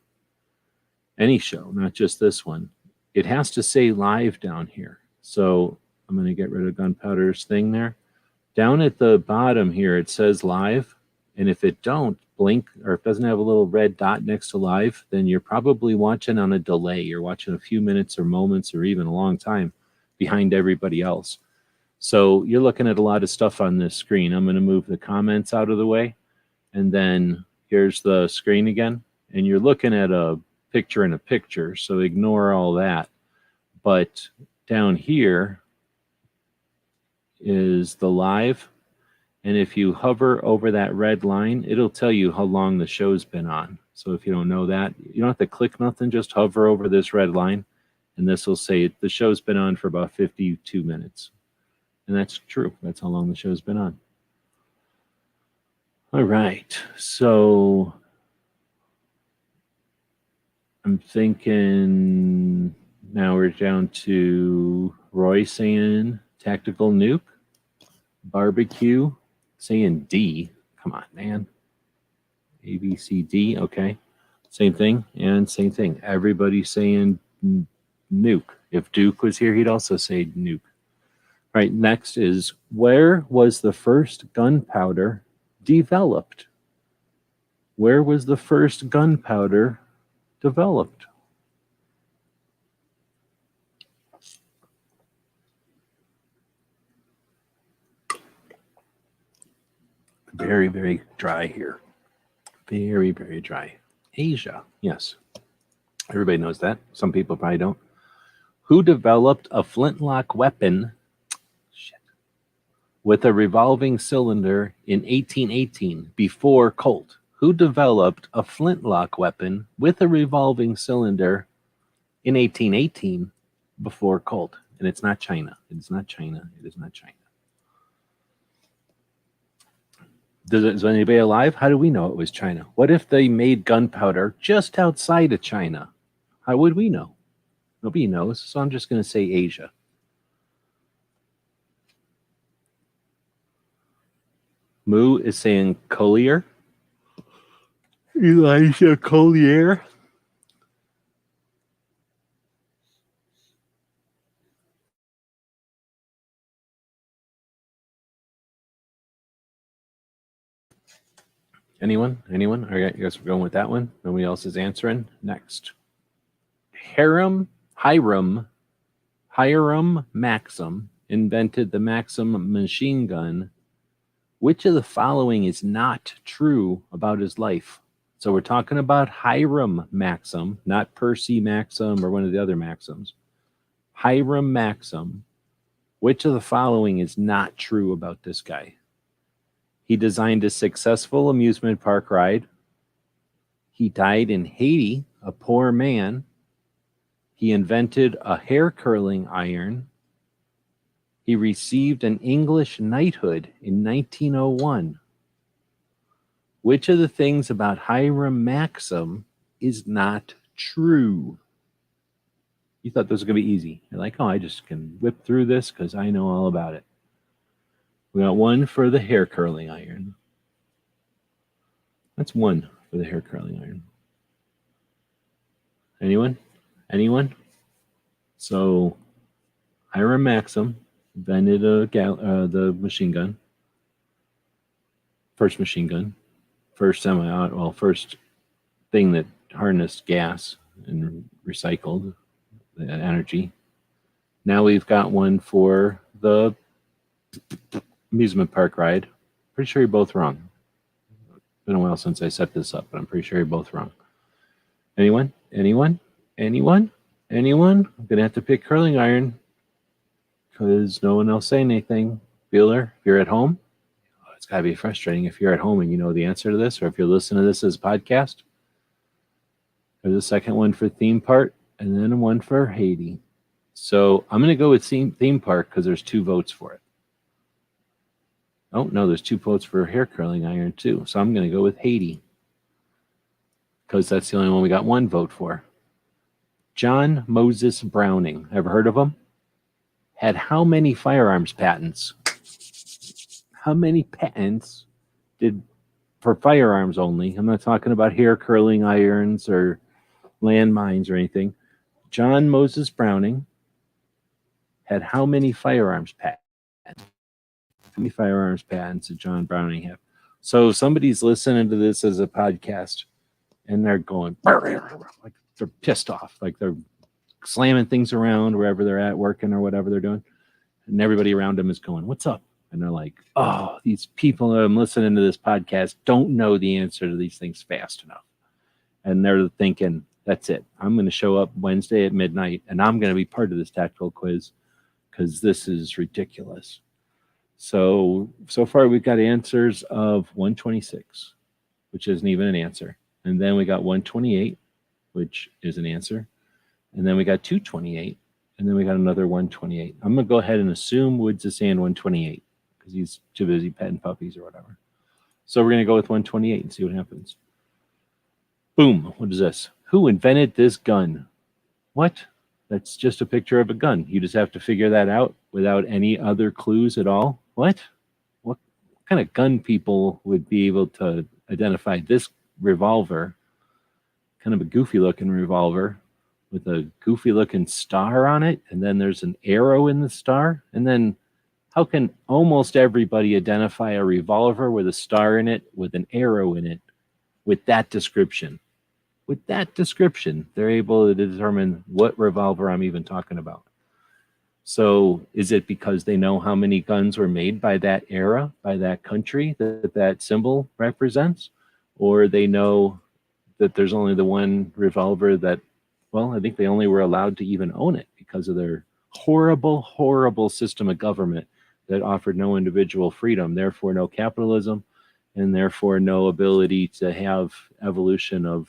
any show, not just this one, it has to say live down here. So I'm going to get rid of Gunpowder's thing there. Down at the bottom here, it says live. And if it don't blink or if it doesn't have a little red dot next to live, then you're probably watching on a delay. You're watching a few minutes or moments or even a long time behind everybody else. So you're looking at a lot of stuff on this screen. I'm going to move the comments out of the way. And then here's the screen again. And you're looking at a picture in a picture, so ignore all that. But down here is the live. And if you hover over that red line, it'll tell you how long the show's been on. So if you don't know that, you don't have to click nothing, just hover over this red line. And this will say the show's been on for about 52 minutes. And that's true. That's how long the show's been on. All right. So I'm thinking now we're down to Roy saying tactical nuke, barbecue saying D. Come on, man. A, B, C, D. Okay. Same thing and same thing. Everybody's saying nuke. If Duke was here, he'd also say nuke. All right, next is where was the first gunpowder developed? Where was the first gunpowder developed? Very, very dry here. Very, very dry. Asia, yes. Everybody knows that. Some people probably don't. Who developed a flintlock weapon with a revolving cylinder in 1818 before Colt? Who developed a flintlock weapon with a revolving cylinder in 1818 before Colt? And it's not China. It is not China. It is not China. Is anybody alive? How do we know it was China? What if they made gunpowder just outside of China? How would we know? Nobody knows. So I'm just going to say Asia. Moo is saying Collier. Elijah Collier. Anyone? All right, I guess we're going with that one. Nobody else is answering. Next. Hiram Maxim invented the Maxim machine gun. Which of the following is not true about his life? So we're talking about Hiram Maxim, not Percy Maxim or one of the other Maxims. Hiram Maxim. Which of the following is not true about this guy? He designed a successful amusement park ride. He died in Haiti, a poor man. He invented a hair curling iron. He received an English knighthood in 1901. Which of the things about Hiram Maxim is not true? You thought this was going to be easy. You're like, oh, I just can whip through this because I know all about it. We got one for the hair curling iron. That's one for the hair curling iron. Anyone? So, Hiram Maxim invented the machine gun, first machine gun, first first thing that harnessed gas and recycled the energy. Now we've got one for the amusement park ride. Pretty sure you're both wrong. Been a while since I set this up, but I'm pretty sure you're both wrong. Anyone? Anyone? Anyone? Anyone? I'm gonna have to pick curling iron because no one else saying anything. Bueller, if you're at home, it's gotta be frustrating if you're at home and you know the answer to this, or if you're listening to this as a podcast. There's a second one for theme park, and then one for Haiti. So I'm gonna go with theme park because there's 2 votes for it. Oh no, there's 2 votes for hair curling iron too. So I'm gonna go with Haiti because that's the only one we got 1 vote for. John Moses Browning, ever heard of him? Had how many firearms patents? How many patents did for firearms only? I'm not talking about hair curling irons or landmines or anything. John Moses Browning had how many firearms patents? How many firearms patents did John Browning have? So somebody's listening to this as a podcast and they're going like they're pissed off, like they're slamming things around wherever they're at, working or whatever they're doing, and everybody around them is going, "What's up?" And they're like, "Oh, these people that I'm listening to this podcast don't know the answer to these things fast enough," and they're thinking, "That's it. I'm going to show up Wednesday at midnight, and I'm going to be part of this tactical quiz because this is ridiculous." So far we've got answers of 126, which isn't even an answer. And then we got 128, which is an answer. And then we got 228. And then we got another 128. I'm going to go ahead and assume Woods is saying 128 because he's too busy petting puppies or whatever. So we're going to go with 128 and see what happens. Boom. What is this? Who invented this gun? What? That's just a picture of a gun. You just have to figure that out without any other clues at all. What kind of gun people would be able to identify this revolver? Kind of a goofy looking revolver with a goofy looking star on it. And then there's an arrow in the star. And then how can almost everybody identify a revolver with a star in it, with an arrow in it, with that description? With that description, they're able to determine what revolver I'm even talking about. So is it because they know how many guns were made by that era, by that country that symbol represents? Or they know that there's only the one revolver that, well, I think they only were allowed to even own it because of their horrible, horrible system of government that offered no individual freedom, therefore no capitalism, and therefore no ability to have evolution of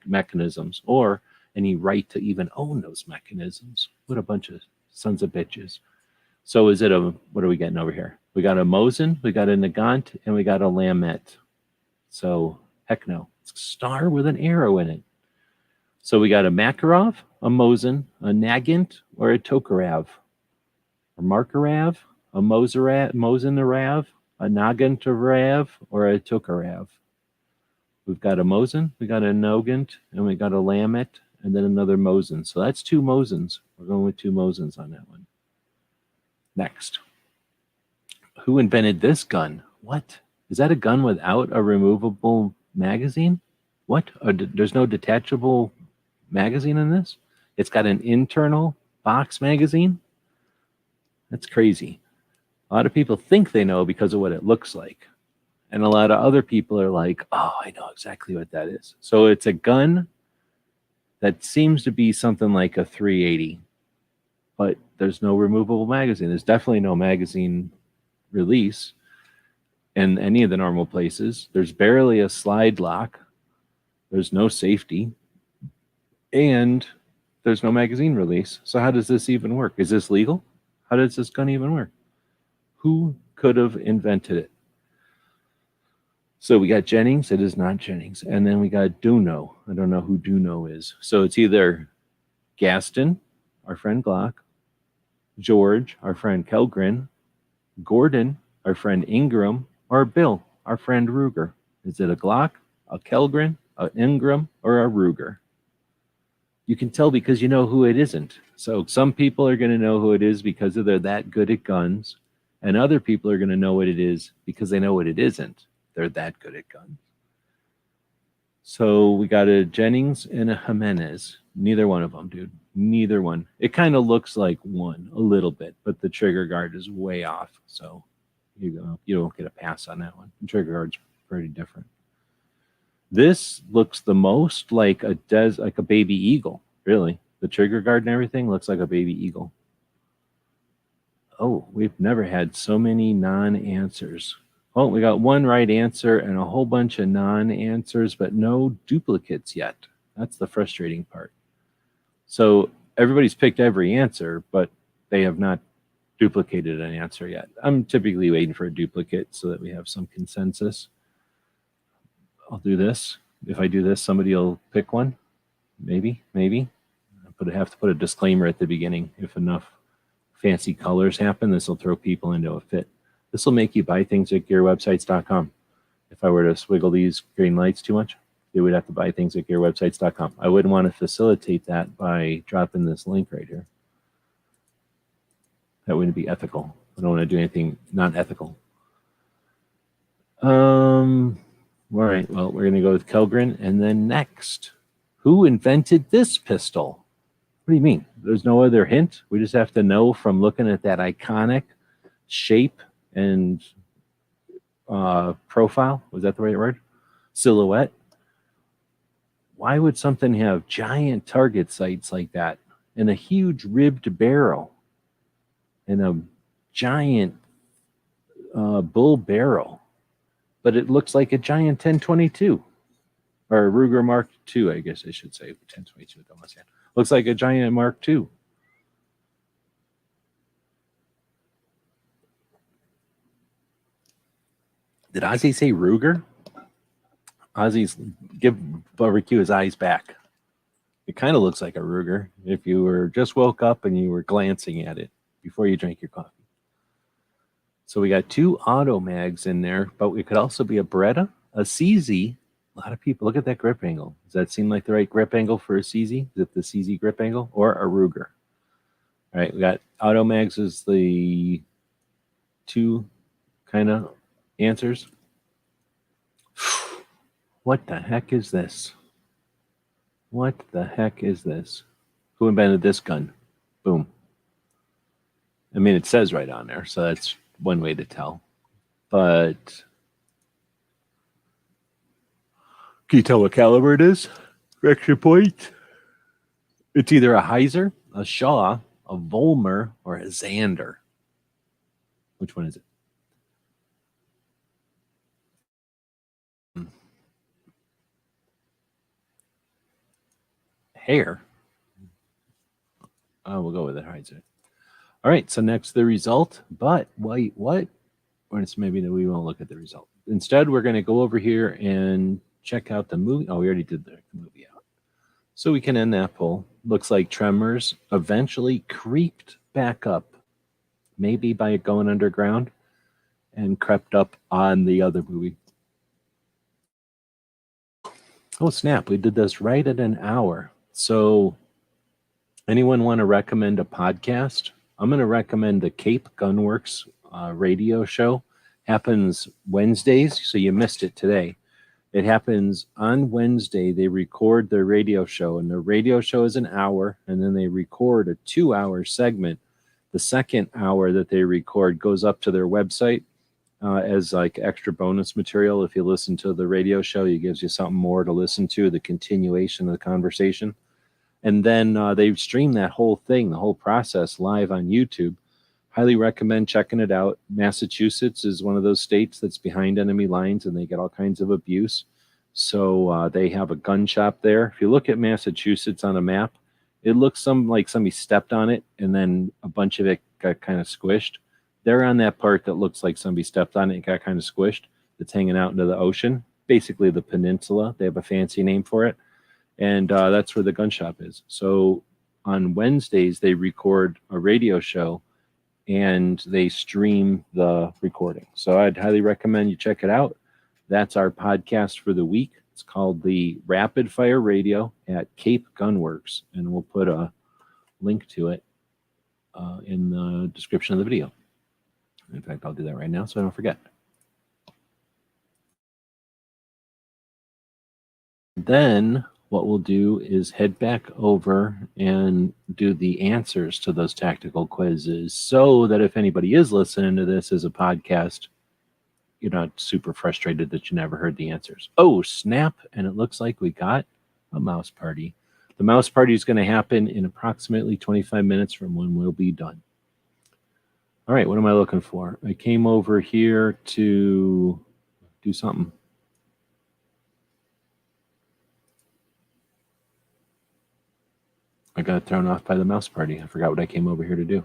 mechanisms or any right to even own those mechanisms. What a bunch of sons of bitches. So is it what are we getting over here? We got a Mosin, we got a Nagant, and we got a Lamette. So heck no. It's a star with an arrow in it. So we got a Makarov, a Mosin, a Nagant, or a Tokarev. A Markarav, a Mosinarav, a Nagantarav, or a Tokarev. We've got a Mosin, we got a Nogant, and we got a Lamette, and then another Mosin. So that's 2 Mosins. We're going with 2 Mosins on that one. Next. Who invented this gun? What? Is that a gun without a removable magazine? What? There's no detachable magazine in this? It's got an internal box magazine? That's crazy. A lot of people think they know because of what it looks like. And a lot of other people are like, oh, I know exactly what that is. So it's a gun that seems to be something like a 380, but there's no removable magazine. There's definitely no magazine release in any of the normal places. There's barely a slide lock. There's no safety. And there's no magazine release. So how does this even work? Is this legal? How does this gun even work? Who could have invented it? So we got Jennings. It is not Jennings. And then we got Duno. I don't know who Duno is. So it's either Gaston, our friend Glock, George, our friend Kellgren, Gordon, our friend Ingram, or Bill, our friend Ruger. Is it a Glock, a Kellgren, an Ingram, or a Ruger? You can tell because you know who it isn't. So some people are going to know who it is because they're that good at guns, and other people are going to know what it is because they know what it isn't. They're that good at guns. So we got a Jennings and a Jimenez. Neither one of them, dude. Neither one. It kind of looks like one a little bit, but the trigger guard is way off. So you don't get a pass on that one. The trigger guard's pretty different. This looks the most like a baby eagle, really. The trigger guard and everything looks like a baby eagle. Oh, we've never had so many non-answers. Oh, we got one right answer and a whole bunch of non-answers, but no duplicates yet. That's the frustrating part. So everybody's picked every answer, but they have not duplicated an answer yet. I'm typically waiting for a duplicate so that we have some consensus. I'll do this. If I do this, somebody will pick one. Maybe. But I have to put a disclaimer at the beginning. If enough fancy colors happen, this will throw people into a fit. This will make you buy things at gearwebsites.com. If I were to swiggle these green lights too much, they would have to buy things at gearwebsites.com. I wouldn't want to facilitate that by dropping this link right here. That wouldn't be ethical. I don't want to do anything not ethical. All right, well, we're going to go with Kellgren. And then next, who invented this pistol? What do you mean? There's no other hint? We just have to know from looking at that iconic shape and profile. Was that the right word? Silhouette. Why would something have giant target sights like that and a huge ribbed barrel and a giant bull barrel? But it looks like a giant 1022 or a Ruger Mark II, I guess I should say. 1022 with almost, yeah. Looks like a giant Mark II. Did Ozzy say Ruger? Ozzy's give Barbecue his eyes back. It kind of looks like a Ruger if you were just woke up and you were glancing at it before you drank your coffee. So we got two auto mags in there, but it could also be a Beretta, a CZ. A lot of people, look at that grip angle. Does that seem like the right grip angle for a CZ? Is it the CZ grip angle or a Ruger? All right, we got auto mags as the two kind of answers. What the heck is this? What the heck is this? Who invented this gun? Boom. I mean, it says right on there, so that's one way to tell. But can you tell what caliber it is? Correction point. It's either a Heiser, a Shaw, a Volmer, or a Xander. Which one is it? Hair. We'll go with it. Heiser. All right, so next the result. But wait, what? Or it's maybe that we won't look at the result. Instead, we're going to go over here and check out the movie. Oh, we already did the movie out. So we can end that poll. Looks like Tremors eventually creeped back up, maybe by going underground, and crept up on the other movie. Oh, snap. We did this right at an hour. So anyone want to recommend a podcast? I'm going to recommend the Cape Gunworks radio show. Happens Wednesdays, so you missed it today. It happens on Wednesday. They record their radio show, and the radio show is an hour, and then they record a 2-hour segment. The second hour that they record goes up to their website as like extra bonus material. If you listen to the radio show, it gives you something more to listen to, the continuation of the conversation. And then they stream that whole thing, the whole process live on YouTube. Highly recommend checking it out. Massachusetts is one of those states that's behind enemy lines, and they get all kinds of abuse. So they have a gun shop there. If you look at Massachusetts on a map, it looks like somebody stepped on it, and then a bunch of it got kind of squished. They're on that part that looks like somebody stepped on it and got kind of squished. That's hanging out into the ocean, basically the peninsula. They have a fancy name for it. And that's where the gun shop is. So on Wednesdays, they record a radio show and they stream the recording. So I'd highly recommend you check it out. That's our podcast for the week. It's called the Rapid Fire Radio at Cape Gunworks, and we'll put a link to it in the description of the video. In fact, I'll do that right now so I don't forget. Then what we'll do is head back over and do the answers to those tactical quizzes so that if anybody is listening to this as a podcast, you're not super frustrated that you never heard the answers. Oh, snap. And it looks like we got a mouse party. The mouse party is going to happen in approximately 25 minutes from when we'll be done. All right, what am I looking for? I came over here to do something. I got thrown off by the mouse party. I forgot what I came over here to do.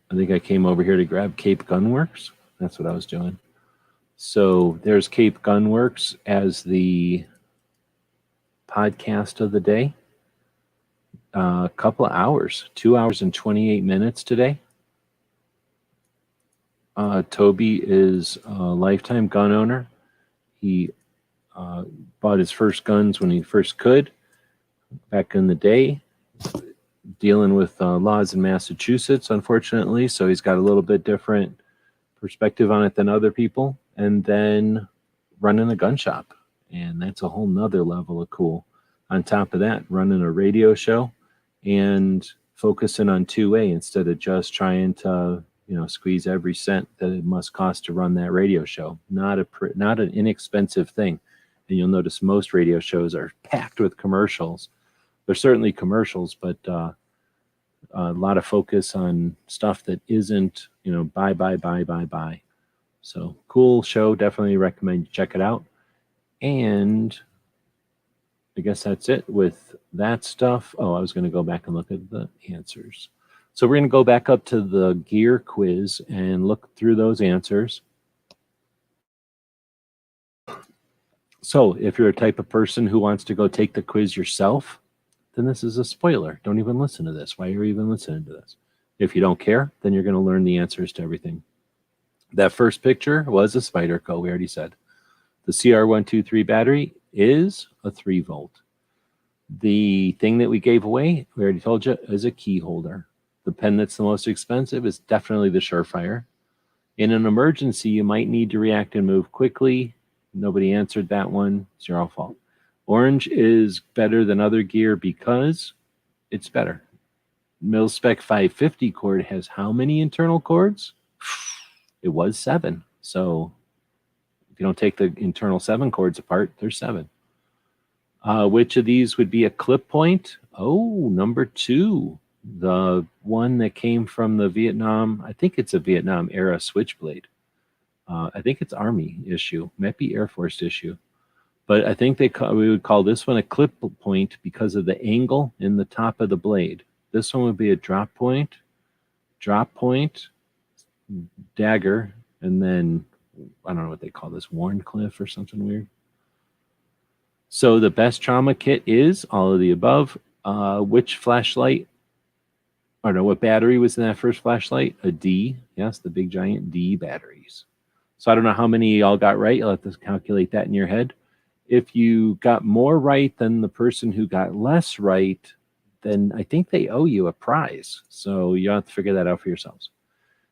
I think I came over here to grab Cape Gunworks. That's what I was doing. So there's Cape Gunworks as the podcast of the day. A couple of hours, 2 hours and 28 minutes today. Toby is a lifetime gun owner. He bought his first guns when he first could back in the day, dealing with laws in Massachusetts, unfortunately. So he's got a little bit different perspective on it than other people. And then running a gun shop. And that's a whole nother level of cool. On top of that, running a radio show and focusing on 2A instead of just trying to, squeeze every cent that it must cost to run that radio show. Not an inexpensive thing. And you'll notice most radio shows are packed with commercials. There's certainly commercials, but a lot of focus on stuff that isn't, buy. So cool show. Definitely recommend you check it out. And I guess that's it with that stuff. Oh, I was going to go back and look at the answers. So we're going to go back up to the gear quiz and look through those answers. So if you're a type of person who wants to go take the quiz yourself, then this is a spoiler. Don't even listen to this. Why are you even listening to this? If you don't care, then you're going to learn the answers to everything. That first picture was a Spyderco, we already said. The CR123 battery is a 3-volt. The thing that we gave away, we already told you, is a key holder. The pen that's the most expensive is definitely the Surefire. In an emergency, you might need to react and move quickly. Nobody answered that one. It's your fault. Orange is better than other gear because it's better. Mil-Spec 550 cord has how many internal cords? It was 7. So if you don't take the internal 7 cords apart, there's 7. Which of these would be a clip point? Oh, number 2. The one that came from the Vietnam, I think it's a Vietnam era switchblade. I think it's Army issue, might be Air Force issue. But I think we would call this one a clip point because of the angle in the top of the blade. This one would be a drop point, dagger, and then I don't know what they call this, Warncliffe or something weird. So the best trauma kit is all of the above. Which flashlight? I don't know what battery was in that first flashlight. A D. Yes, the big giant D batteries. So I don't know how many y'all got right. You'll have to calculate that in your head. If you got more right than the person who got less right, then I think they owe you a prize. So you have to figure that out for yourselves.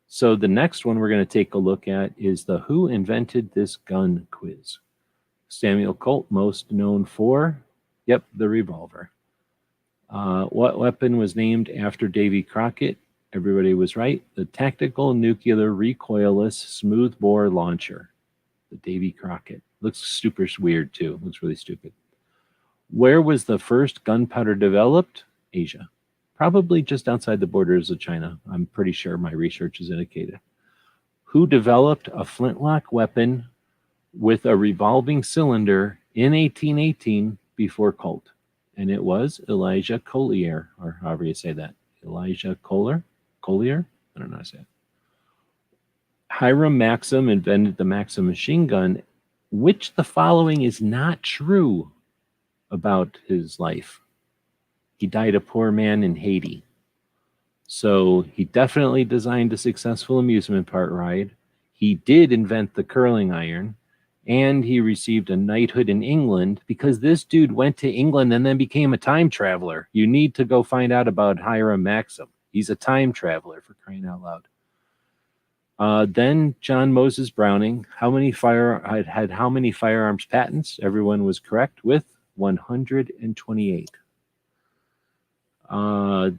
So the next one we're going to take a look at is the Who Invented This Gun quiz. Samuel Colt, most known for, the revolver. What weapon was named after Davy Crockett? Everybody was right. The Tactical Nuclear Recoilless Smoothbore Launcher. The Davy Crockett. Looks super weird too. Looks really stupid. Where was the first gunpowder developed? Asia. Probably just outside the borders of China. I'm pretty sure my research has indicated. Who developed a flintlock weapon with a revolving cylinder in 1818 before Colt? And it was Elijah Collier, or however you say that. Elijah Collier? I don't know how to say it. Hiram Maxim invented the Maxim machine gun. Which the following is not true about his life? He died a poor man in Haiti. So he definitely designed a successful amusement park ride. He did invent the curling iron. And he received a knighthood in England because this dude went to England and then became a time traveler. You need to go find out about Hiram Maxim. He's a time traveler, for crying out loud. Then John Moses Browning. How many firearms patents? Everyone was correct with 128.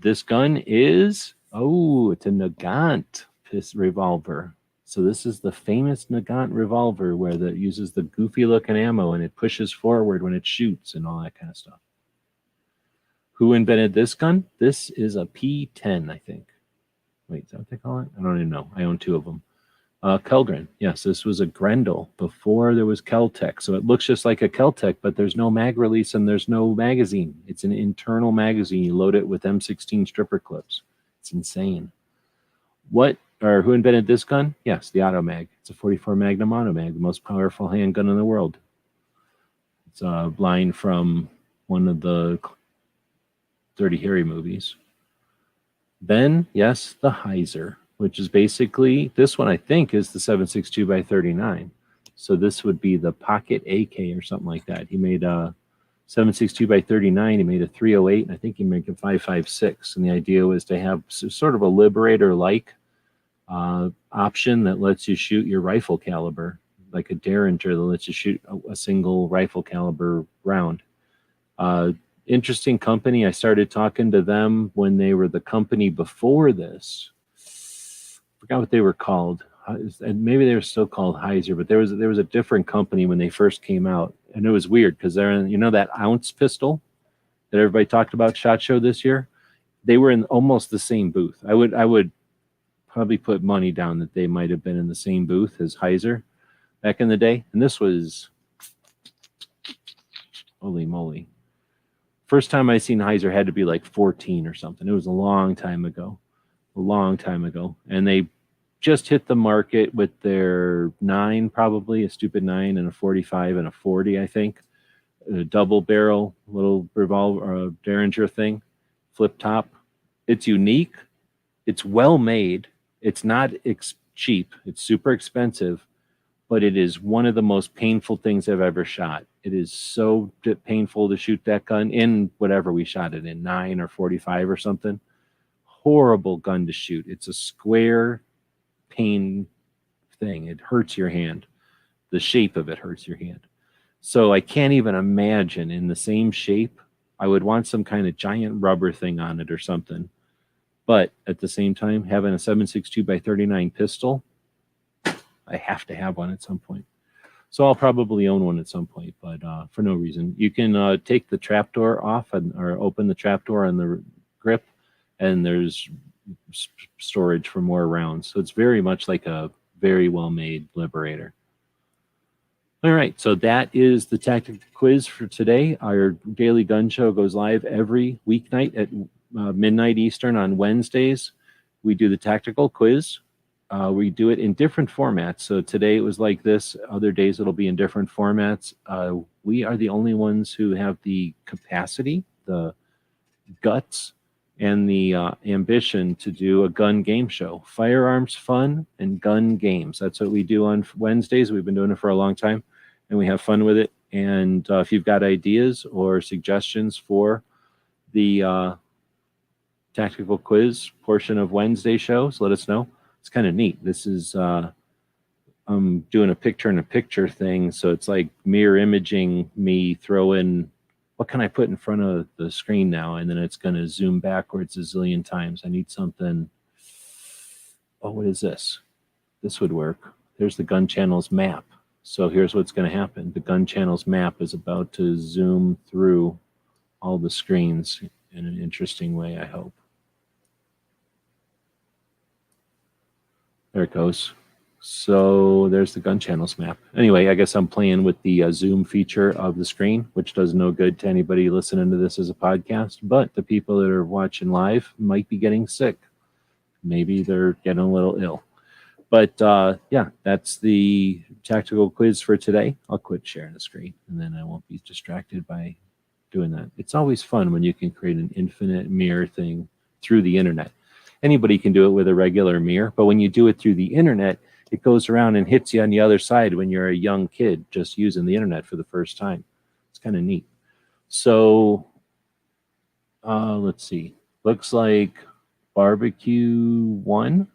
This gun is, it's a Nagant revolver. So this is the famous Nagant revolver where it uses the goofy looking ammo and it pushes forward when it shoots and all that kind of stuff. Who invented this gun? This is a P10, I think. Wait, is that what they call it? I don't even know. I own two of them. Kellgren. Yes, this was a Grendel before there was Keltec. So it looks just like a Keltec, but there's no mag release and there's no magazine. It's an internal magazine. You load it with M16 stripper clips. It's insane. Who invented this gun? Yes, the Automag. It's a 44 Magnum Automag, the most powerful handgun in the world. It's a line from one of the Dirty Harry movies. Then, yes, the Heiser, which is basically, this one I think is the 7.62x39. So this would be the Pocket AK or something like that. He made a 7.62x39. He made a 308, and I think he made a 5.56. And the idea was to have sort of a Liberator-like option that lets you shoot your rifle caliber, like a Derringer that lets you shoot a single rifle caliber round. Interesting company. I started talking to them when they were the company before this. Forgot what they were called. Maybe they were still called Heiser, but there was a different company when they first came out, and it was weird because they're in, that ounce pistol that everybody talked about SHOT Show this year. They were in almost the same booth. I would probably put money down that they might have been in the same booth as Heiser back in the day. And this was, holy moly. First time I seen Heiser had to be like 14 or something. It was a long time ago. And they just hit the market with their 9, probably, a stupid 9 and a 45 and a 40, I think. A double barrel, little revolver, Derringer thing, flip top. It's unique. It's well made. It's not cheap. It's super expensive, but it is one of the most painful things I've ever shot. It is so painful to shoot that gun in whatever we shot it in, 9 or 45 or something. Horrible gun to shoot. It's a square pain thing. It hurts your hand. The shape of it hurts your hand. So I can't even imagine in the same shape. I would want some kind of giant rubber thing on it or something. But at the same time, having a 7.62x39 pistol, I have to have one at some point. So I'll probably own one at some point, but for no reason. You can take the trapdoor off or open the trapdoor on the grip, and there's storage for more rounds. So it's very much like a very well-made Liberator. All right, so that is the tactical quiz for today. Our daily gun show goes live every weeknight at midnight Eastern on Wednesdays. We do the tactical quiz. We do it in different formats. So today it was like this. Other days it'll be in different formats. We are the only ones who have the capacity, the guts, and the ambition to do a gun game show. Firearms fun and gun games. That's what we do on Wednesdays. We've been doing it for a long time, and we have fun with it. And if you've got ideas or suggestions for the tactical quiz portion of Wednesday shows, let us know. It's kind of neat. This is I'm doing a picture-in-a-picture thing, so it's like mirror imaging me throwing, what can I put in front of the screen now? And then it's going to zoom backwards a zillion times. I need something. Oh, what is this? This would work. There's the gun channels map. So here's what's going to happen. The gun channels map is about to zoom through all the screens in an interesting way, I hope. There it goes. So there's the gun channels map. Anyway, I guess I'm playing with the zoom feature of the screen, which does no good to anybody listening to this as a podcast, but the people that are watching live might be getting sick. Maybe they're getting a little ill. But yeah, that's the tactical quiz for today. I'll quit sharing the screen, and then I won't be distracted by doing that. It's always fun when you can create an infinite mirror thing through the internet. Anybody can do it with a regular mirror, but when you do it through the internet, it goes around and hits you on the other side when you're a young kid just using the internet for the first time. It's kind of neat. So let's see. Looks like barbecue won.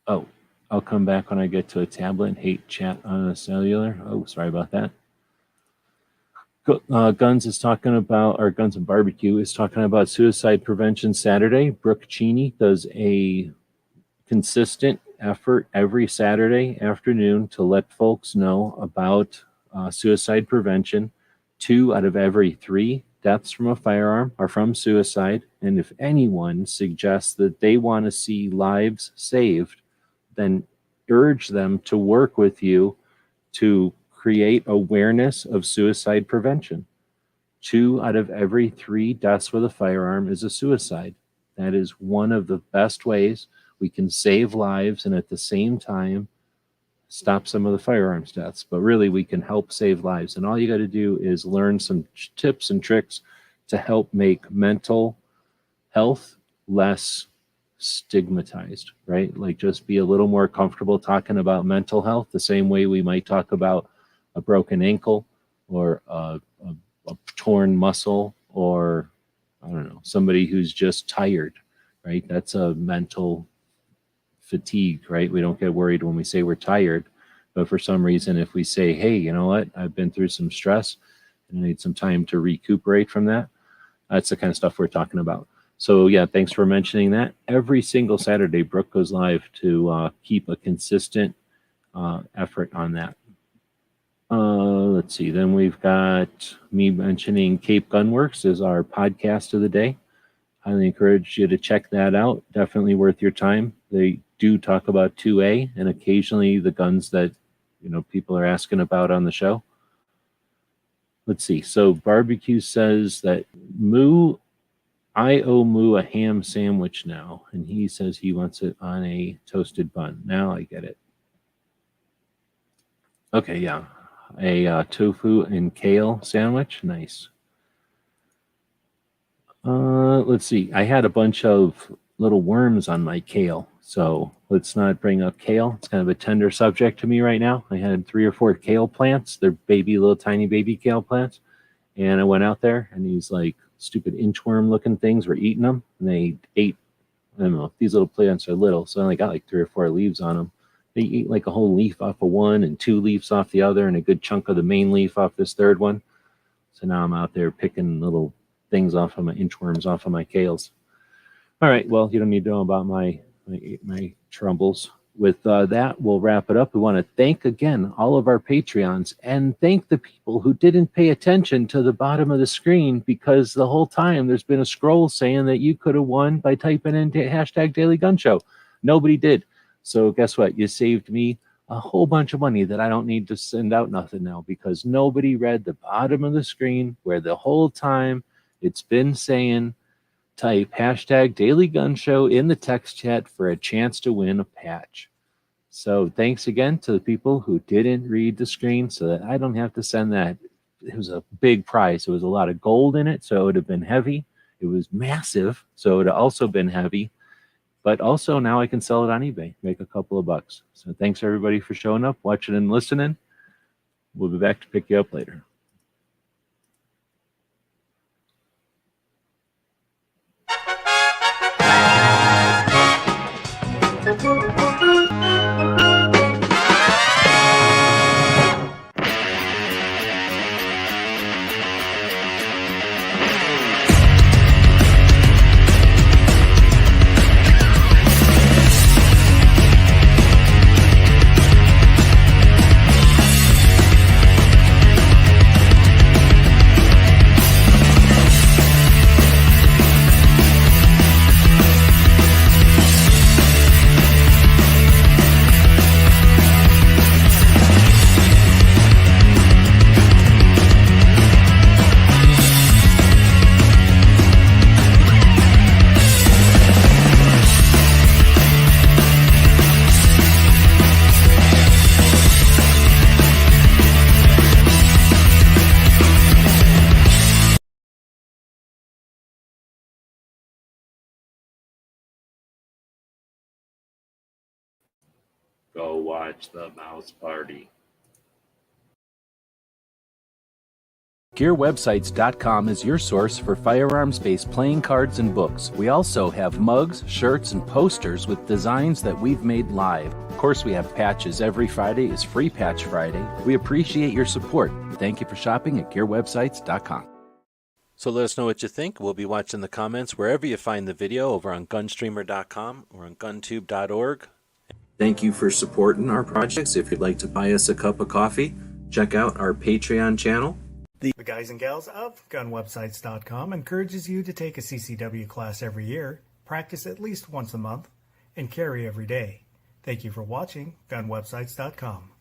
Oh, I'll come back when I get to a tablet. Hate chat on a cellular. Oh, sorry about that. Guns is talking about, or Guns and Barbecue is talking about Suicide Prevention Saturday. Brooke Cheney does a consistent effort every Saturday afternoon to let folks know about suicide prevention. 2 out of every 3 deaths from a firearm are from suicide. And if anyone suggests that they want to see lives saved, then urge them to work with you to create awareness of suicide prevention. 2 out of every 3 deaths with a firearm is a suicide. That is one of the best ways we can save lives and at the same time stop some of the firearms deaths. But really, we can help save lives. And all you got to do is learn some tips and tricks to help make mental health less stigmatized, right? Like just be a little more comfortable talking about mental health the same way we might talk about a broken ankle or a torn muscle or, I don't know, somebody who's just tired, right? That's a mental fatigue, right? We don't get worried when we say we're tired, but for some reason, if we say, hey, you know what, I've been through some stress and I need some time to recuperate from that, that's the kind of stuff we're talking about. So yeah, thanks for mentioning that. Every single Saturday, Brooke goes live to keep a consistent effort on that. Let's see, then we've got me mentioning Cape Gunworks as our podcast of the day. Highly encourage you to check that out. Definitely worth your time. They do talk about 2A and occasionally the guns that, you know, people are asking about on the show. Let's see. So Barbecue says that I owe Moo a ham sandwich now, and he says he wants it on a toasted bun. Now I get it. Okay, yeah. A tofu and kale sandwich. Nice. Let's see. I had a bunch of little worms on my kale, so let's not bring up kale. It's kind of a tender subject to me right now. I had 3 or 4 kale plants. They're little tiny baby kale plants. And I went out there, and these like stupid inchworm looking things were eating them. And they ate, I don't know, these little plants are little, so I only got like 3 or 4 leaves on them. They eat like a whole leaf off of one and 2 leaves off the other and a good chunk of the main leaf off this third one. So now I'm out there picking little things off of my inchworms off of my kales. All right, well, you don't need to know about my troubles. With that, we'll wrap it up. We want to thank again all of our Patreons and thank the people who didn't pay attention to the bottom of the screen, because the whole time there's been a scroll saying that you could have won by typing in hashtag Daily Gun Show. Nobody did. So guess what? You saved me a whole bunch of money that I don't need to send out nothing now, because nobody read the bottom of the screen where the whole time it's been saying type hashtag Daily Gun Show in the text chat for a chance to win a patch. So thanks again to the people who didn't read the screen so that I don't have to send that. It was a big prize. There was a lot of gold in it, so it would have been heavy. It was massive, so it would have also been heavy. But also now I can sell it on eBay, make a couple of bucks. So thanks everybody for showing up, watching and listening. We'll be back to pick you up later. Go watch the mouse party. GearWebsites.com is your source for firearms-based playing cards and books. We also have mugs, shirts, and posters with designs that we've made live. Of course, we have patches. Every Friday is Free Patch Friday. We appreciate your support. Thank you for shopping at GearWebsites.com. So let us know what you think. We'll be watching the comments wherever you find the video, over on Gunstreamer.com or on GunTube.org. Thank you for supporting our projects. If you'd like to buy us a cup of coffee, check out our Patreon channel. The guys and gals of GunWebsites.com encourages you to take a CCW class every year, practice at least once a month, and carry every day. Thank you for watching GunWebsites.com.